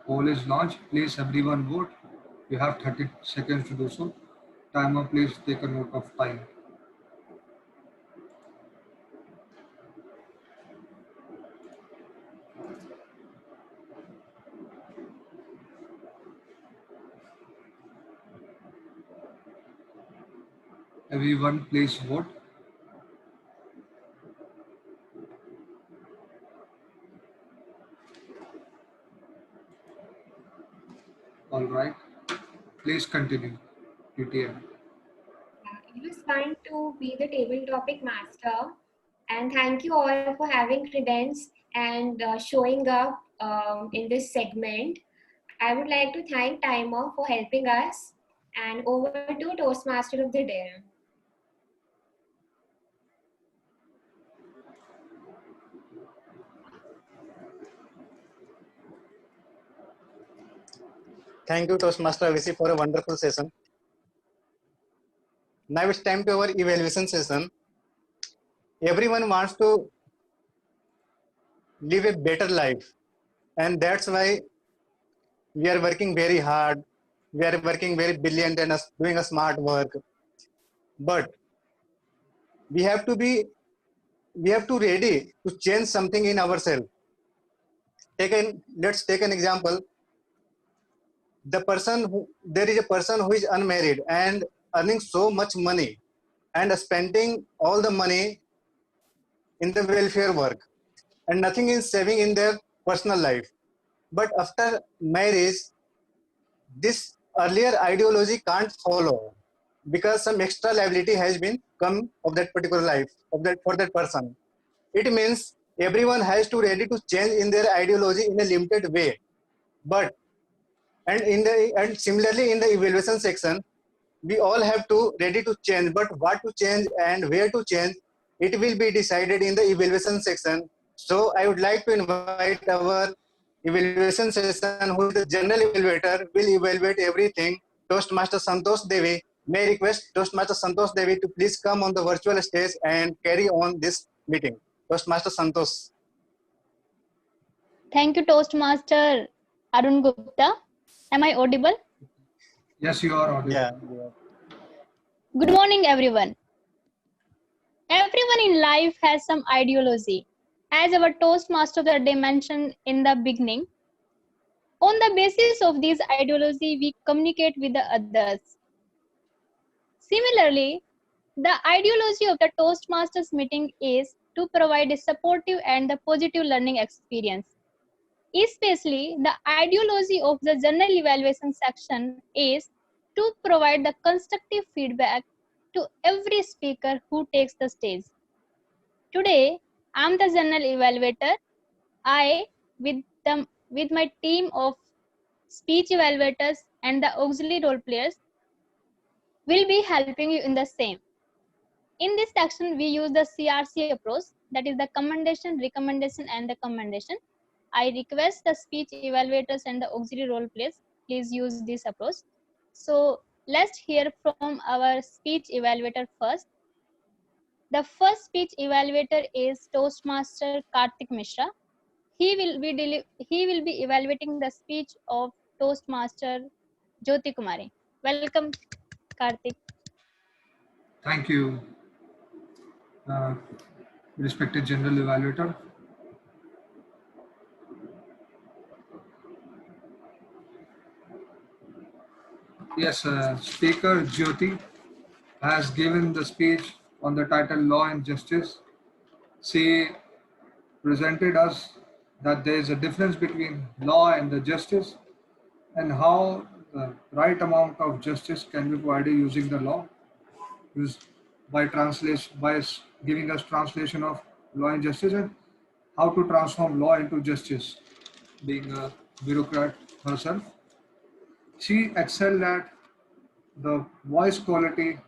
poll is launched. Please everyone vote. You have 30 seconds to do so. Timer, please take a note of time. Everyone, please vote. All right. Please continue. TTM. It was fun to be the table topic master, and thank you all for having credence and showing up in this segment. I would like to thank Timer for helping us, and over to Toastmaster of the Day. Thank you, Toastmaster Avisi, for a wonderful session. Now it's time to our evaluation session. Everyone wants to live a better life, and that's why we are working very hard. We are working very brilliant and doing a smart work. But we have to ready to change something in ourselves. Let's take an example. There is a person who is unmarried and earning so much money and spending all the money in the welfare work, and nothing is saving in their personal life. But after marriage, this earlier ideology can't follow because some extra liability has been come of that particular life for that person. It means everyone has to ready to change in their ideology in a limited way. But and similarly in the evaluation section, we all have to ready to change. But what to change and where to change, it will be decided in the evaluation section. So I would like to invite our evaluation session, who is the general evaluator, will evaluate everything. Toastmaster Santosh Devi. May I request Toastmaster Santosh Devi to please come on the virtual stage and carry on this meeting. Toastmaster Santosh. Thank you, Toastmaster Arun Gupta. Am I audible? Yes, you are audible. Yeah. Good morning, everyone. Everyone in life has some ideology. As our Toastmaster of the day mentioned in the beginning, on the basis of this ideology, we communicate with the others. Similarly, the ideology of the Toastmasters meeting is to provide a supportive and the positive learning experience. Especially, the ideology of the general evaluation section is to provide the constructive feedback to every speaker who takes the stage. Today, I'm the general evaluator. I, with my team of speech evaluators and the auxiliary role players, will be helping you in the same. In this section, we use the CRC approach, that is the commendation, recommendation, and the commendation. I request the speech evaluators and the auxiliary role players, please use this approach. So let's hear from our speech evaluator first. The first speech evaluator is Toastmaster Karthik Mishra. He will be evaluating the speech of Toastmaster Jyoti Kumari. Welcome, Karthik. Thank you, respected General Evaluator. Yes, Speaker Jyoti has given the speech on the title Law and Justice. She presented us that there is a difference between law and the justice, and how the right amount of justice can be provided using the law, by giving us translation of law and justice, and how to transform law into justice. Being a bureaucrat herself, she excelled at the voice quality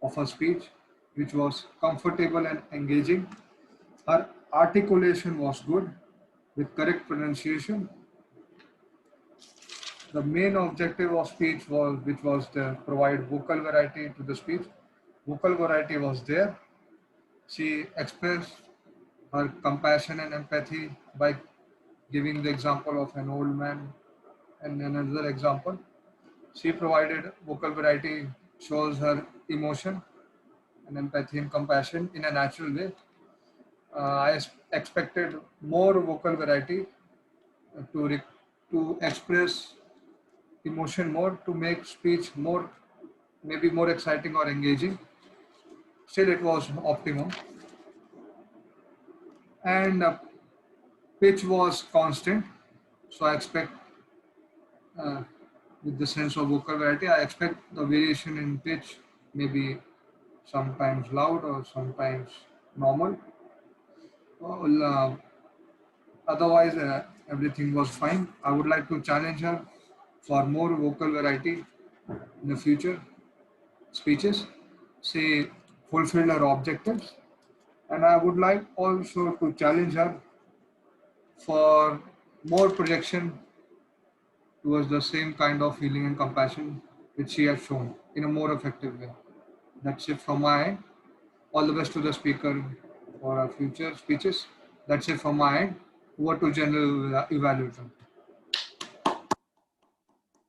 of her speech, which was comfortable and engaging. Her articulation was good with correct pronunciation. The main objective of speech which was to provide vocal variety to the speech. Vocal variety was there. She expressed her compassion and empathy by giving the example of an old man, and another example. She provided vocal variety, shows her emotion and empathy and compassion in a natural way. I expected more vocal variety to express emotion more, to make speech more, maybe more exciting or engaging. Still, it was optimum. And pitch was constant. So I expect, with the sense of vocal variety, I expect the variation in pitch, maybe sometimes loud or sometimes normal. Well, otherwise, everything was fine. I would like to challenge her for more vocal variety in the future speeches. She fulfilled her objectives, and I would like also to challenge her for more projection towards the same kind of feeling and compassion which she has shown in a more effective way. That's it from my end. All the best to the speaker for our future speeches. That's it from my end. Over to General Evaluator.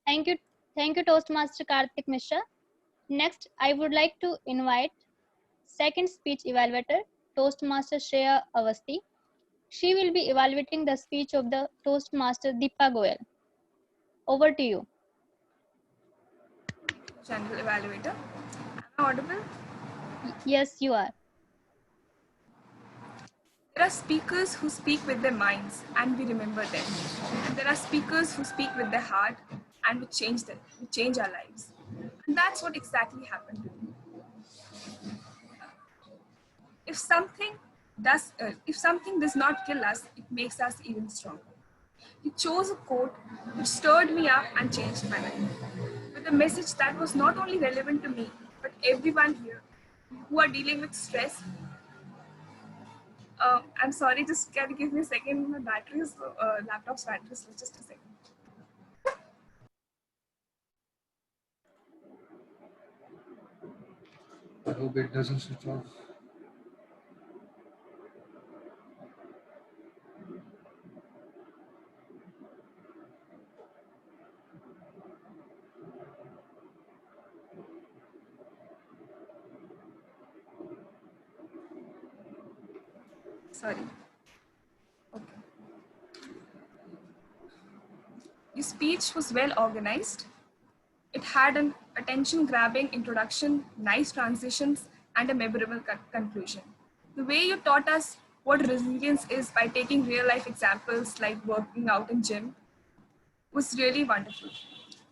Thank you, Toastmaster Karthik Mishra. Next, I would like to invite second speech evaluator, Toastmaster Shreya Avasti. She will be evaluating the speech of the Toastmaster Deepa Goyal. Over to you. General Evaluator. Am I audible? Yes, you are. There are speakers who speak with their minds and we remember them. And there are speakers who speak with their heart and we change our lives. And that's what exactly happened to me. If something does not kill us, it makes us even stronger. He chose a quote which stirred me up and changed my life, with a message that was not only relevant to me, but everyone here who are dealing with stress, I'm sorry, just can you give me a second? My batteries, laptop's batteries, just a second. I hope it doesn't switch off. Sorry. Okay. Your speech was well organized. It had an attention-grabbing introduction, nice transitions, and a memorable conclusion. The way you taught us what resilience is by taking real-life examples like working out in gym was really wonderful.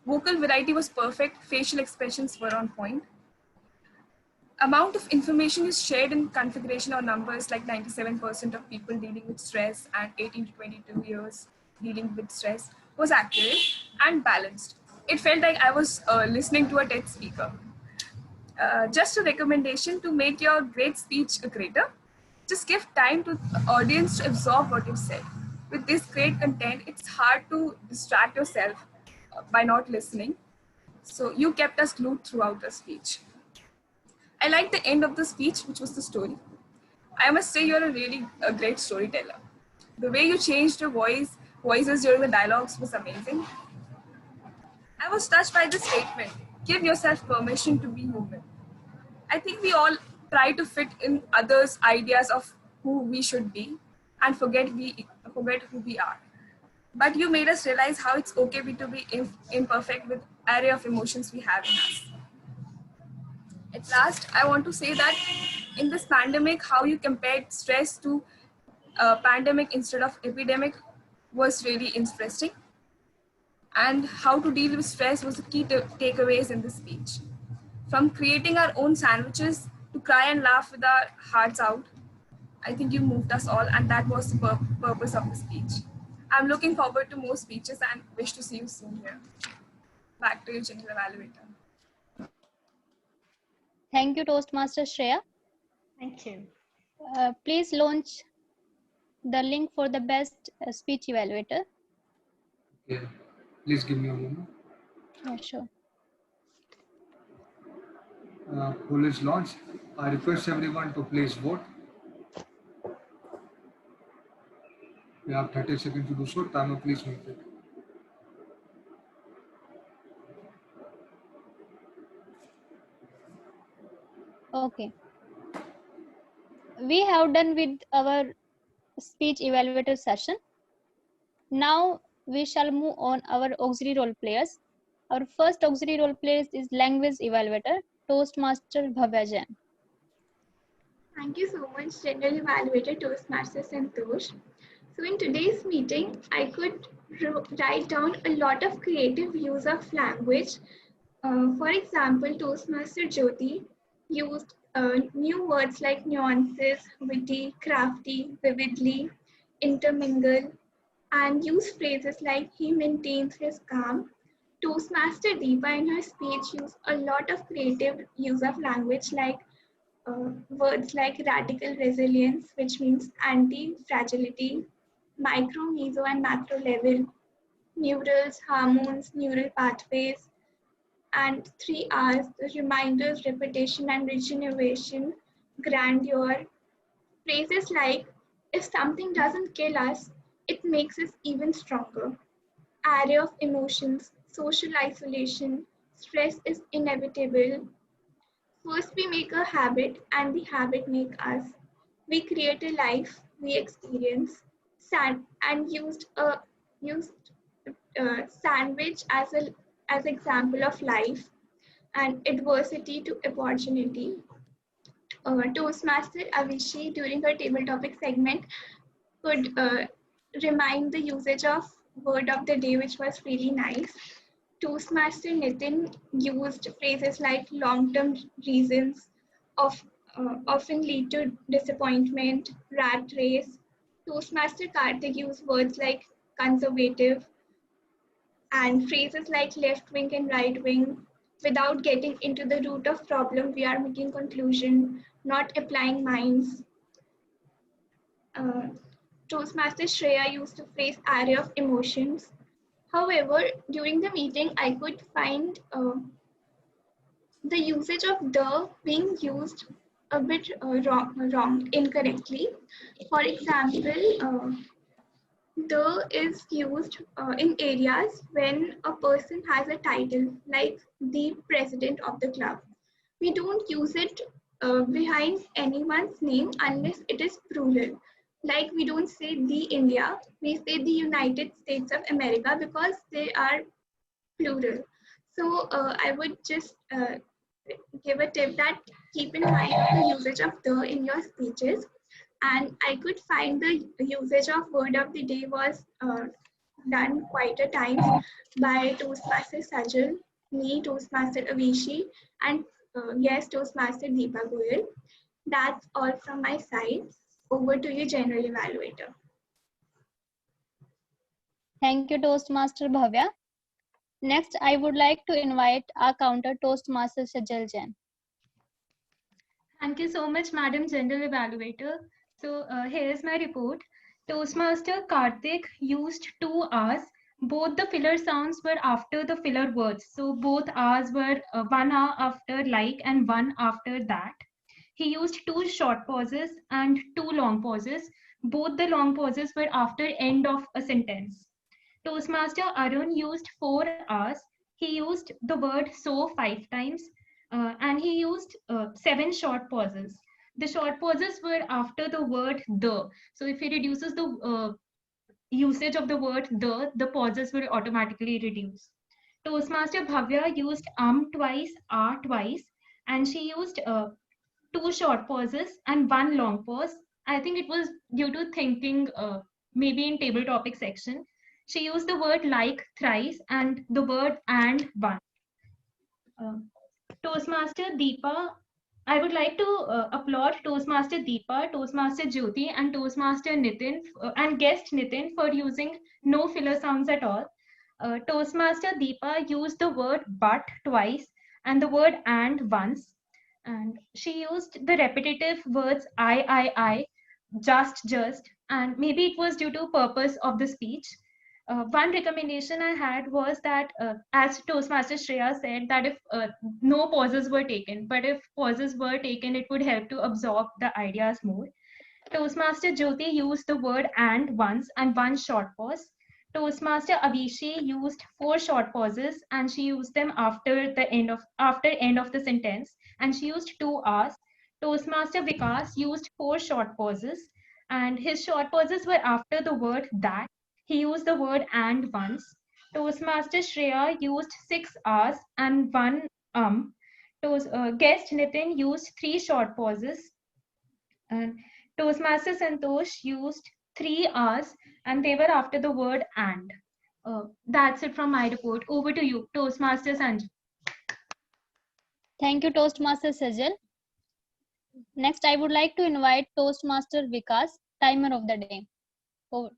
Vocal variety was perfect, facial expressions were on point. Amount of information is shared in configuration or numbers like 97% of people dealing with stress and 18 to 22 years dealing with stress was accurate and balanced. It felt like I was listening to a TED speaker. Just a recommendation to make your great speech greater. Just give time to the audience to absorb what you said. With this great content, it's hard to distract yourself by not listening. So you kept us glued throughout the speech. I liked the end of the speech, which was the story. I must say you're a great storyteller. The way you changed your voices during the dialogues was amazing. I was touched by the statement, give yourself permission to be human. I think we all try to fit in others' ideas of who we should be and forget who we are. But you made us realize how it's okay to be imperfect with array of emotions we have in us. At last, I want to say that in this pandemic, how you compared stress to pandemic instead of epidemic was really interesting. And how to deal with stress was the key takeaways in this speech. From creating our own sandwiches to cry and laugh with our hearts out, I think you moved us all, and that was the purpose of the speech. I'm looking forward to more speeches and wish to see you soon here. Back to you, General Evaluator. Thank you, Toastmaster Shreya. Thank you. Please launch the link for the best speech evaluator. Okay, please give me a moment. Yeah, sure. Poll is launched. I request everyone to please vote. We have 30 seconds to do so. Timer, please make it. Okay. We have done with our speech evaluator session. Now we shall move on our auxiliary role players. Our first auxiliary role player is language evaluator, Toastmaster Bhavya Jain. Thank you so much, General Evaluator Toastmaster Santosh. So in today's meeting, I could write down a lot of creative use of language. For example, Toastmaster Jyoti used new words like nuances, witty, crafty, vividly, intermingle, and used phrases like he maintains his calm. Toastmaster Deepa in her speech used a lot of creative use of language like words like radical resilience, which means anti-fragility, micro, meso, and macro level, neurals, hormones, neural pathways, and 3 R's, the reminders, repetition, and regeneration, grandeur. Phrases like, if something doesn't kill us, it makes us even stronger. Array of emotions, social isolation, stress is inevitable. First, we make a habit, and the habit make us. We create a life we experience, and used sandwich as example of life, and adversity to opportunity. Toastmaster Avishi during her table topic segment could remind the usage of word of the day, which was really nice. Toastmaster Nitin used phrases like long-term reasons often lead to disappointment, rat race. Toastmaster Karthik used words like conservative and phrases like left wing and right wing. Without getting into the root of problem, we are making conclusion, not applying minds. Toastmaster Shreya used to phrase array of emotions. However, during the meeting, I could find the usage of the being used a bit wrong, incorrectly. For example, the is used in areas when a person has a title, like the president of the club. We don't use it behind anyone's name unless it is plural. Like we don't say the India, we say the United States of America because they are plural. So I would just give a tip that keep in mind the usage of the in your speeches. And I could find the usage of word of the day was done quite a times by Toastmaster Sajal, me, Toastmaster Avishi, and yes, Toastmaster Deepa Goyal. That's all from my side. Over to you, General Evaluator. Thank you, Toastmaster Bhavya. Next, I would like to invite our counter Toastmaster Sajal Jain. Thank you so much, Madam General Evaluator. So here's my report. Toastmaster Karthik used 2 R's. Both the filler sounds were after the filler words. So both R's were 1 R after like and 1 after that. He used 2 short pauses and 2 long pauses. Both the long pauses were after end of a sentence. Toastmaster Arun used 4 R's. He used the word so 5 times. And he used 7 short pauses. The short pauses were after the word the. So if he reduces the usage of the word the pauses will automatically reduce. Toastmaster Bhavya used twice, twice, and she used 2 short pauses and 1 long pause. I think it was due to thinking maybe in table topic section. She used the word like thrice and the word and once. Toastmaster Deepa, I would like to applaud Toastmaster Deepa, Toastmaster Jyoti, and Toastmaster Nitin and guest Nitin for using no filler sounds at all. Toastmaster Deepa used the word but twice and the word and once. And she used the repetitive words I, just, and maybe it was due to purpose of the speech. One recommendation I had was that, as Toastmaster Shreya said, that if no pauses were taken, but if pauses were taken, it would help to absorb the ideas more. Toastmaster Jyoti used the word and once and 1 short pause. Toastmaster Avishi used 4 short pauses and she used them after the end of the sentence, and she used 2 R's. Toastmaster Vikas used 4 short pauses and his short pauses were after the word that. He used the word and once. Toastmaster Shreya used 6 R's and 1 Guest Nitin used 3 short pauses. And Toastmaster Santosh used 3 R's and they were after the word and. That's it from my report. Over to you, Toastmaster Sanjay. Thank you, Toastmaster Sajal. Next, I would like to invite Toastmaster Vikas, timer of the day. Over.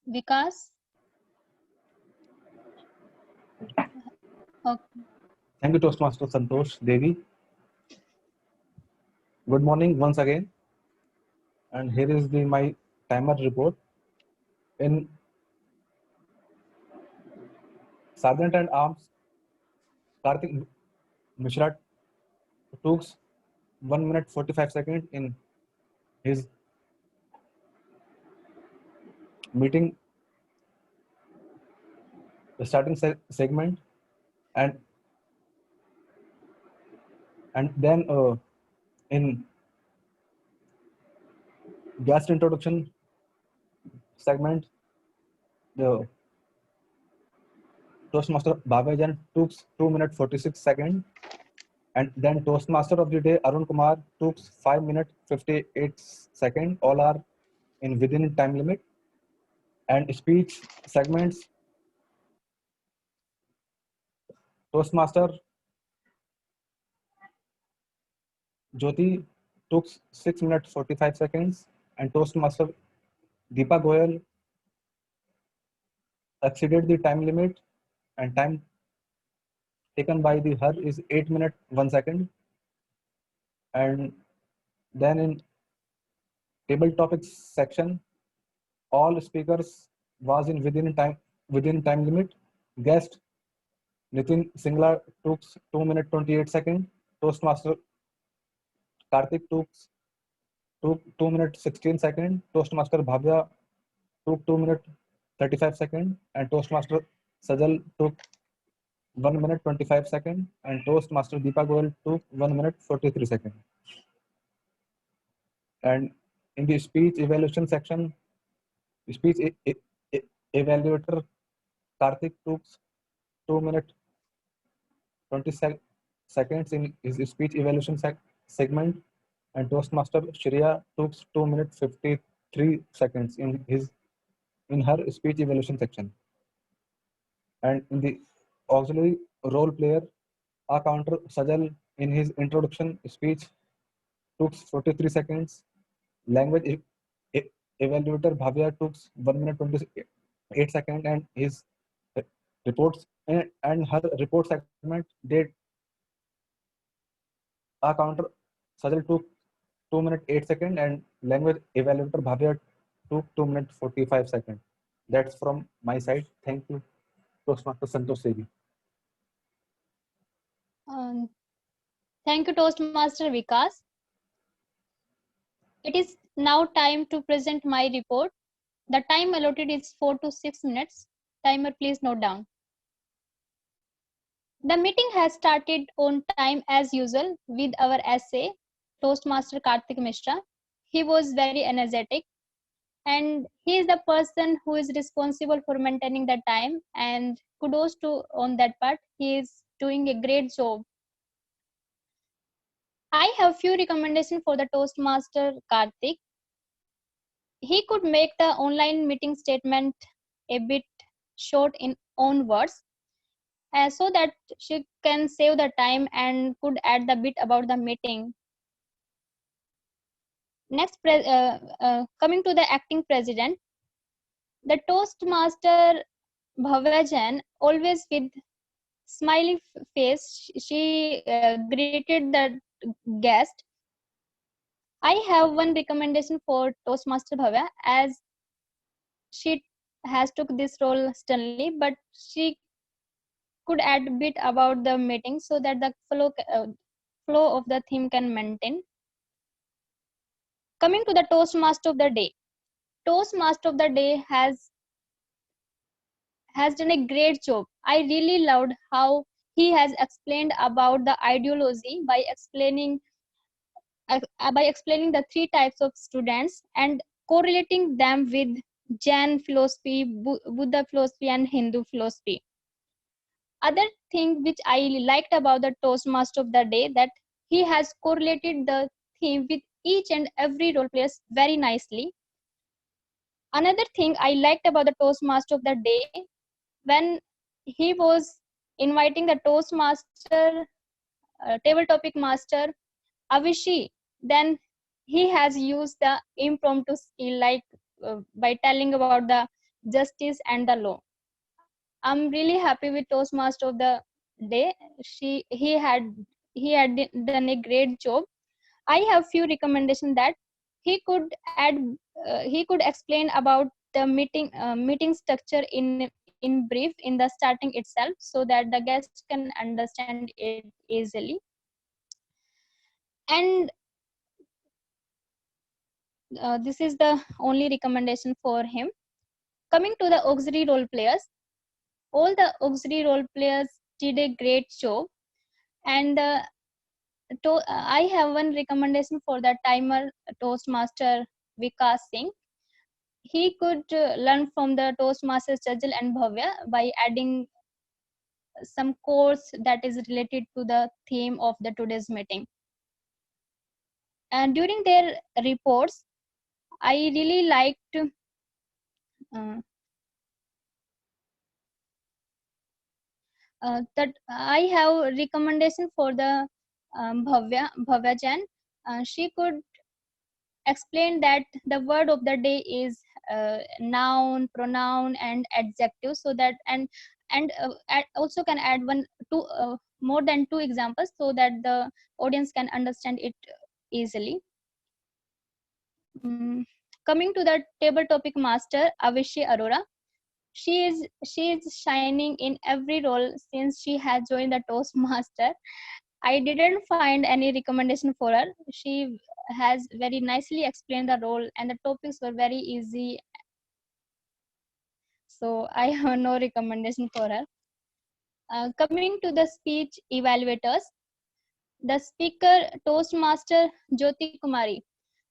Vikas. Okay. Thank you, Toastmaster Santosh Devi. Good morning once again. And here is my timer report. In Sergeant and Arms, Karthik Mishra took 1 minute 45 seconds in his meeting, the starting segment, and then in guest introduction segment, the Toastmaster Bhavejan took 2 minutes 46 seconds, and then Toastmaster of the day Arun Kumar took 5 minutes 58 seconds. All are in within time limit. And speech segments, Toastmaster Jyoti took 6 minutes 45 seconds, and Toastmaster Deepa Goyal exceeded the time limit and time taken by the her is 8 minutes 1 second. And then in table topics section, all speakers was in within time limit. Guest Nitin Singla took 2 minutes 28 seconds. Toastmaster Karthik took 2 minutes 16 seconds. Toastmaster Bhavya took 2 minutes 35 seconds. And Toastmaster Sajal took 1 minute 25 seconds. And Toastmaster Deepa Goyal took 1 minute 43 seconds. And in the speech evaluation section, speech evaluator Karthik took 2 minutes 20 seconds in his speech evaluation segment, and Toastmaster Shreya took 2 minutes 53 seconds in her speech evaluation section. And in the auxiliary role player, A counter Sajal in his introduction speech took 43 seconds. Language evaluator Bhavya took 1 minute 28 seconds, and his reports and her report segment did A counter Sajal took 2 minutes 8 seconds, and language evaluator Bhavya took 2 minutes 45 seconds. That's from my side. Thank you, Toastmaster Santosh Sethi. Thank you, Toastmaster Vikas. It is now time to present my report. The time allotted is 4 to 6 minutes. Timer, please note down. The meeting has started on time as usual with our SA, Toastmaster Karthik Mishra. He was very energetic, and he is the person who is responsible for maintaining the time, and kudos to on that part. He is doing a great job. I have few recommendations for the Toastmaster Karthik. He could make the online meeting statement a bit short in own words, so that she can save the time and could add the bit about the meeting. Next, coming to the acting president, the Toastmaster Bhavya Jain, always with smiley face, she greeted the guest. I have one recommendation for Toastmaster Bhavya, as she has took this role sternly, but she could add a bit about the meeting so that the flow of the theme can maintain. Coming to the Toastmaster of the day, Toastmaster of the day has done a great job. I really loved how he has explained about the ideology by explaining the three types of students and correlating them with Jain philosophy, Buddha philosophy, and Hindu philosophy. Other thing which I liked about the Toastmaster of the day, that he has correlated the theme with each and every role players very nicely. Another thing I liked about the Toastmaster of the day, when he was inviting the Toastmaster, table topic master Avishi, then he has used the impromptu skill, like by telling about the justice and the law. I'm really happy with Toastmaster of the day. He had done a great job. I have few recommendations that he could add. He could explain about the meeting structure in brief in the starting itself, so that the guests can understand it easily. And this is the only recommendation for him. Coming to the auxiliary role players, all the auxiliary role players did a great job, and I have one recommendation for the timer Toastmaster Vikas Singh. He could learn from the Toastmasters Sajal and Bhavya by adding some course that is related to the theme of the today's meeting. And during their reports, I really liked that I have recommendation for the Bhavya Jain. She could explain that the word of the day is noun, pronoun, and adjective, so that and and also can add more than 2 examples so that the audience can understand it easily. Coming to the table topic master, Avishi Arora. She is shining in every role since she has joined the Toastmaster. I didn't find any recommendation for her. She has very nicely explained the role and the topics were very easy. So I have no recommendation for her. Coming to the speech evaluators, the speaker Toastmaster Jyoti Kumari.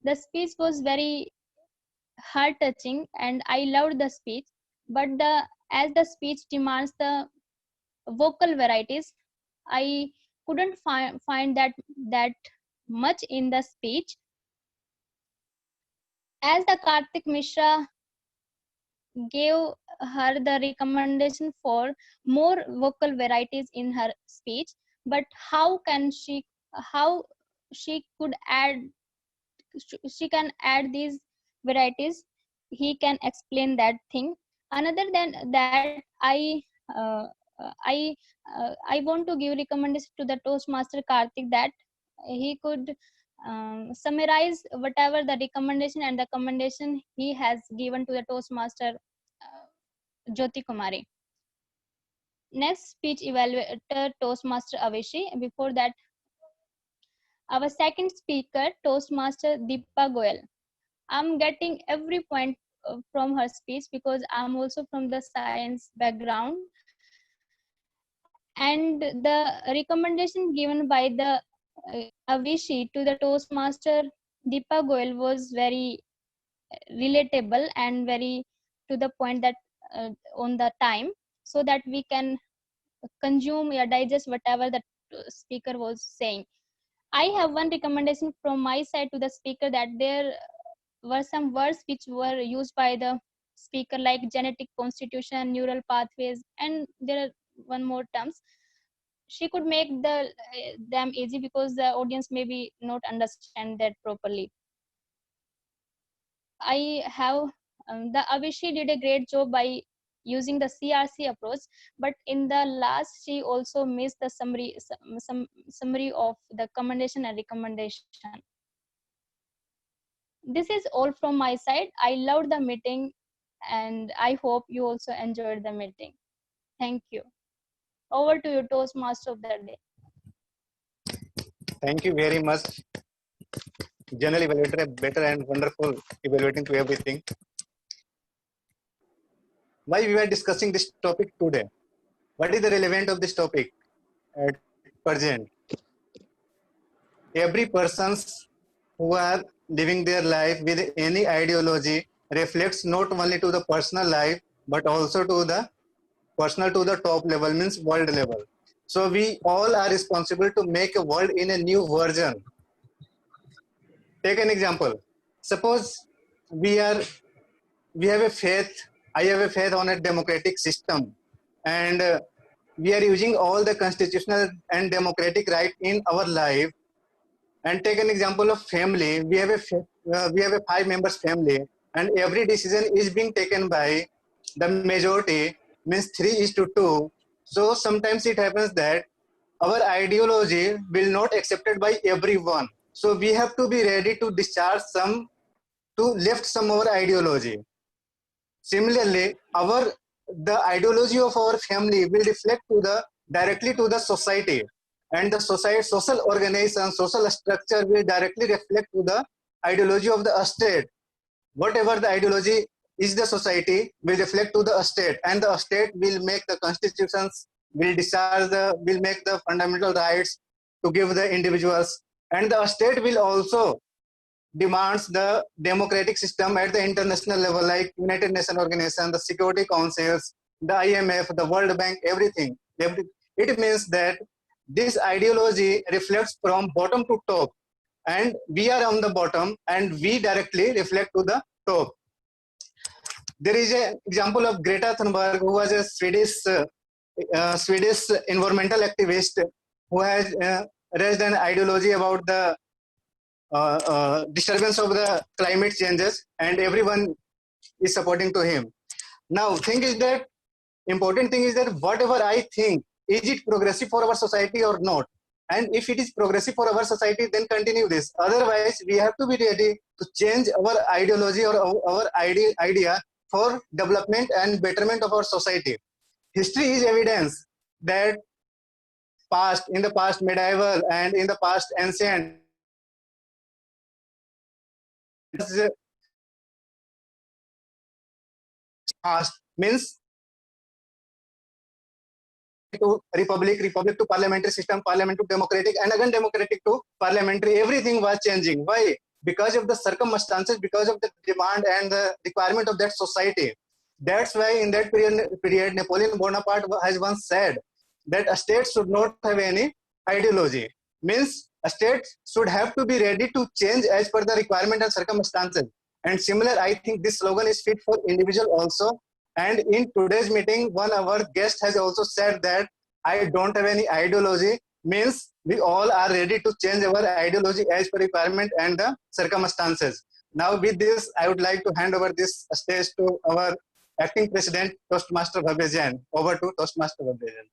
The speech was very heart touching and I loved the speech, but as the speech demands the vocal varieties, I couldn't find that much in the speech. As the Karthik Mishra gave her the recommendation for more vocal varieties in her speech, but how she could add, she can add these varieties, he can explain that thing. Other than that, uh, I I want to give recommendation to the Toastmaster Karthik that he could summarize whatever the recommendation and the commendation he has given to the Toastmaster Jyoti Kumari. Next speech evaluator Toastmaster Avishi. Before that, our second speaker Toastmaster Deepa Goyal. I'm getting every point from her speech because I'm also from the science background, and the recommendation given by the Avishi to the Toastmaster Deepa Goyal was very relatable and very to the point, that on the time, so that we can consume or digest whatever the speaker was saying. I have one recommendation from my side to the speaker, that there were some words which were used by the speaker like genetic constitution, neural pathways, and there are one more terms. She could make them easy because the audience maybe not understand that properly. I have the Avishi did a great job by using the CRC approach, but in the last she also missed the summary of the commendation and recommendation. This is all from my side. I loved the meeting and I hope you also enjoyed the meeting. Thank you. Over to you, Toastmaster of the day. Thank you very much. General evaluator, better and wonderful evaluating to everything. Why we were discussing this topic today? What is the relevance of this topic at present? Every persons who are living their life with any ideology reflects not only to the personal life but also to the personal to the top level, means world level. So we all are responsible to make a world in a new version. Take an example. Suppose we have a faith. I have a faith on a democratic system, and we are using all the constitutional and democratic right in our life. And take an example of family. We have a 5 members family, and every decision is being taken by the majority, means 3:2. So sometimes it happens that our ideology will not accepted by everyone. So we have to be ready to discharge some, to left some of our ideology. Similarly, the ideology of our family will reflect directly to the society, and the social organization, social structure will directly reflect to the ideology of the state. Whatever the ideology is, the society will reflect to the state, and the state will make the constitutions, will make the fundamental rights to give the individuals, and the state will also demands the democratic system at the international level, like United Nations Organization, the Security Councils, the IMF, the World Bank, everything. It means that this ideology reflects from bottom to top, and we are on the bottom and we directly reflect to the top. There is an example of Greta Thunberg, who was a Swedish environmental activist who has raised an ideology about the disturbance of the climate changes, and everyone is supporting to him. Now, thing is that important thing is that whatever I think, is it progressive for our society or not? And if it is progressive for our society, then continue this. Otherwise, we have to be ready to change our ideology or our idea for development and betterment of our society. History is evidence that in the past medieval and in the past ancient, past means to republic to parliamentary system, parliament to democratic, and again democratic to parliamentary. Everything was changing. Why? Because of the circumstances, because of the demand and the requirement of that society. That's why in that period Napoleon Bonaparte has once said that a state should not have any ideology. Means a state should have to be ready to change as per the requirement and circumstances. And similar, I think this slogan is fit for individual also. And in today's meeting, one of our guest has also said that I don't have any ideology, means we all are ready to change our ideology as per requirement and the circumstances. Now with this, I would like to hand over this stage to our acting president, Toastmaster Bhavya Jain. Over to Toastmaster Bhavya Jain.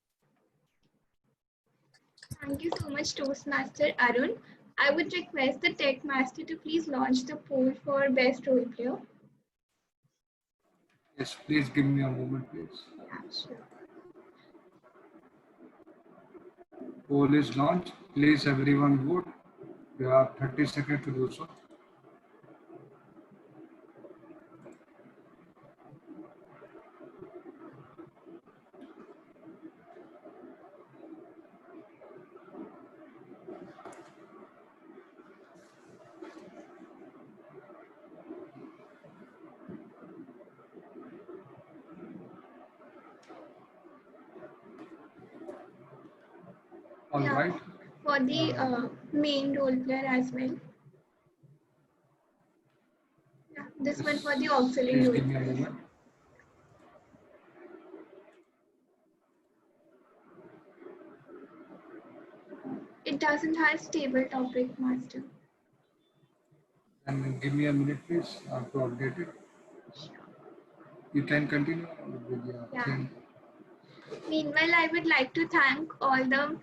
Thank you so much, Toastmaster Arun. I would request the Tech Master to please launch the poll for Best Role Player. Yes, please give me a moment, please. Yeah, sure. Poll is launched. Please everyone vote. You have 30 seconds to do so. All Yeah, right. for the main role player as well. Yeah, this one for the auxiliary Please role give me a player. moment. It doesn't have stable topic, Master. And give me a minute, please. I have to update it. You can continue with your thing. Meanwhile, I would like to thank all the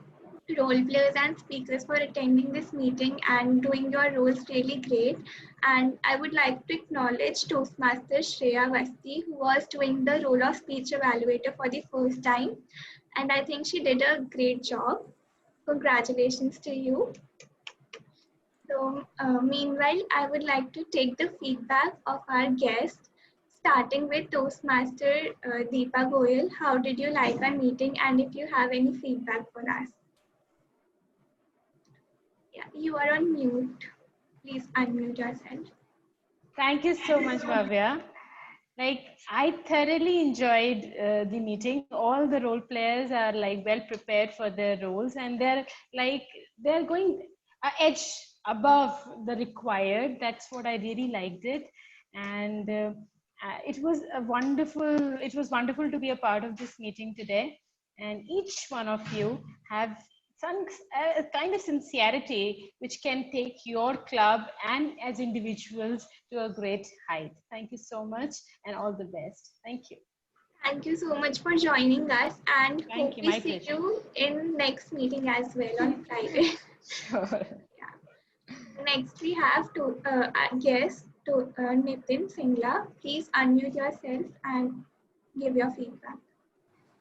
role players and speakers for attending this meeting and doing your roles really great. And I would like to acknowledge Toastmaster Shreya Vasti, who was doing the role of speech evaluator for the first time. And I think she did a great job. Congratulations to you. So, meanwhile, I would like to take the feedback of our guests, starting with Toastmaster Deepa Goyal. How did you like our meeting, and if you have any feedback for us? Yeah, you are on mute. Please unmute yourself. Thank you so much, Bhavya. Like, I thoroughly enjoyed the meeting. All the role players are like well prepared for their roles, and they're going an edge above the required. That's what I really liked it. And it was wonderful to be a part of this meeting today. And each one of you have some kind of sincerity which can take your club and as individuals to a great height. Thank you so much and all the best. Thank you. Thank you so much for joining us, and Thank hope you, we my see pleasure. you in next meeting as well on Friday. Sure. Next, we have our guest Nitin Singla. Please unmute yourself and give your feedback.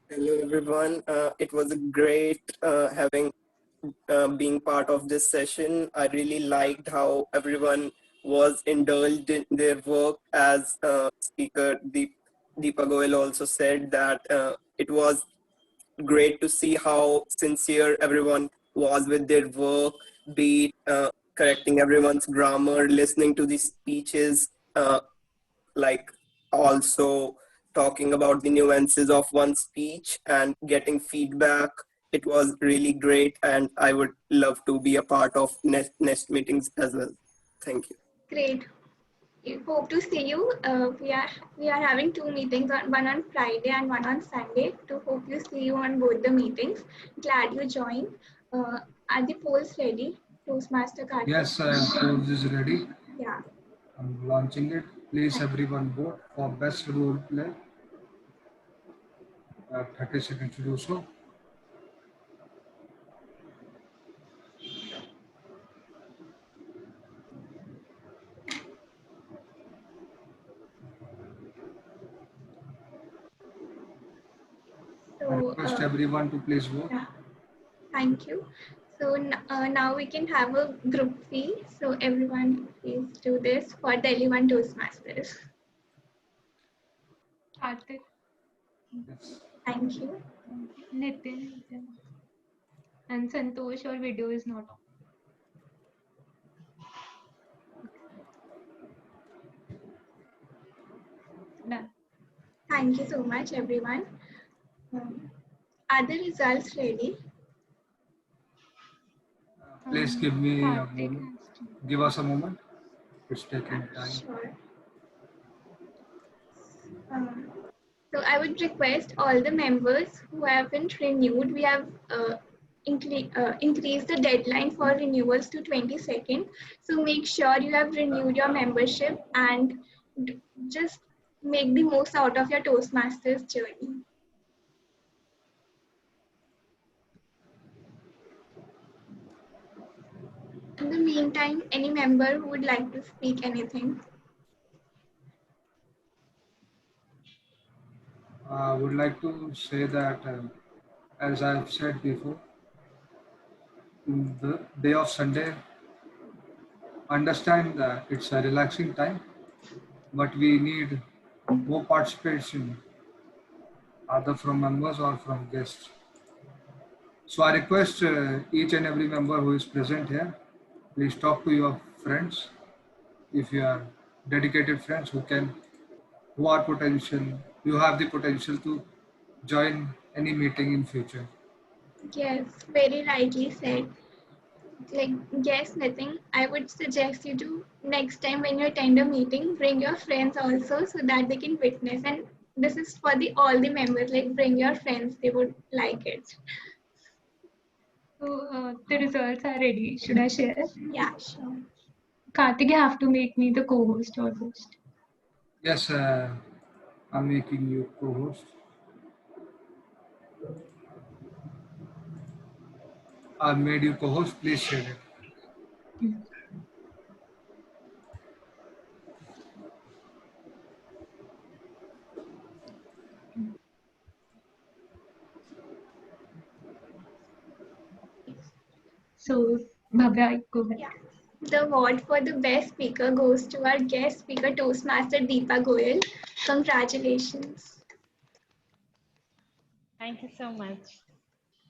Hello, everyone. It was a great being part of this session. I really liked how everyone was indulged in their work. As speaker Deepa Goyal also said that it was great to see how sincere everyone was with their work, be it correcting everyone's grammar, listening to the speeches, like also talking about the nuances of one speech and getting feedback. It was really great, and I would love to be a part of next meetings as well. Thank you. Great. We hope to see you. We are having two meetings, one on Friday and one on Sunday. To hope you see you on both the meetings. Glad you joined. Are the polls ready? Toastmaster Karthik? Yes, polls is ready. Yeah. I'm launching it. Please everyone vote for best role play. 30 seconds to do so. I So, request everyone to please vote. yeah, thank you. So now we can have a group fee. So everyone please do this for Delhi One Toastmasters. Karthik, Yes. Thank you. Nitin, and Santosh, your video is not on. Done. Thank you so much, everyone. Are the results ready? Please give me a Karthik moment. has to- Give us a moment. It's taking time. Sure. So I would request all the members who haven't renewed, we have increased the deadline for renewals to 22nd. So make sure you have renewed your membership and just make the most out of your Toastmasters journey. In the meantime, any member who would like to speak anything? I would like to say that, as I've said before, the day of Sunday, understand that it's a relaxing time, but we need more participation, either from members or from guests. So I request each and every member who is present here, please talk to your friends. If you are dedicated friends who are potential, you have the potential to join any meeting in future. Yes, very rightly said. Like, yes, nothing. I would suggest you to next time when you attend a meeting, bring your friends also so that they can witness. And this is for the all the members. Like, bring your friends; they would like it. So the results are ready. Should I share? Yeah, sure. Karthik, you have to make me the co-host or host. Yes, I'm making you co-host. I made you co-host. Please share it. So, Bhavya, go ahead. Yeah. The award for the best speaker goes to our guest speaker, Toastmaster Deepa Goyal. Congratulations. Thank you so much.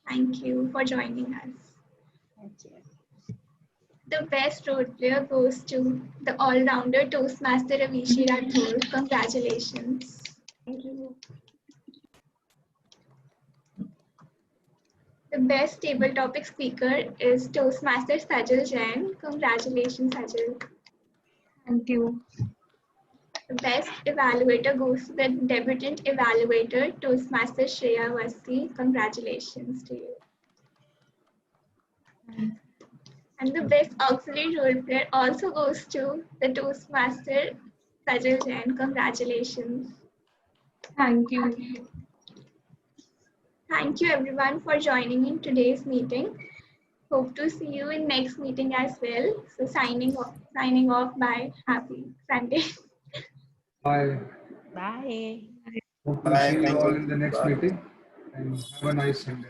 Thank you for joining us. Thank you. The best role player goes to the all-rounder Toastmaster Avishi Rathore. Congratulations. Thank you. The best table topic speaker is Toastmaster Sajal Jain. Congratulations, Sajal. Thank you. The best evaluator goes to the debutant evaluator, Toastmaster Shreya Vasti. Congratulations to you. And the best auxiliary role player also goes to the Toastmaster Sajal Jain. Congratulations. Thank you. Thank you everyone for joining in today's meeting. Hope to see you in next meeting as well. So signing off. Bye. Happy Sunday. Bye. Bye. Hope to Bye. see you Thank all you. in the next Bye. meeting and have a nice Sunday.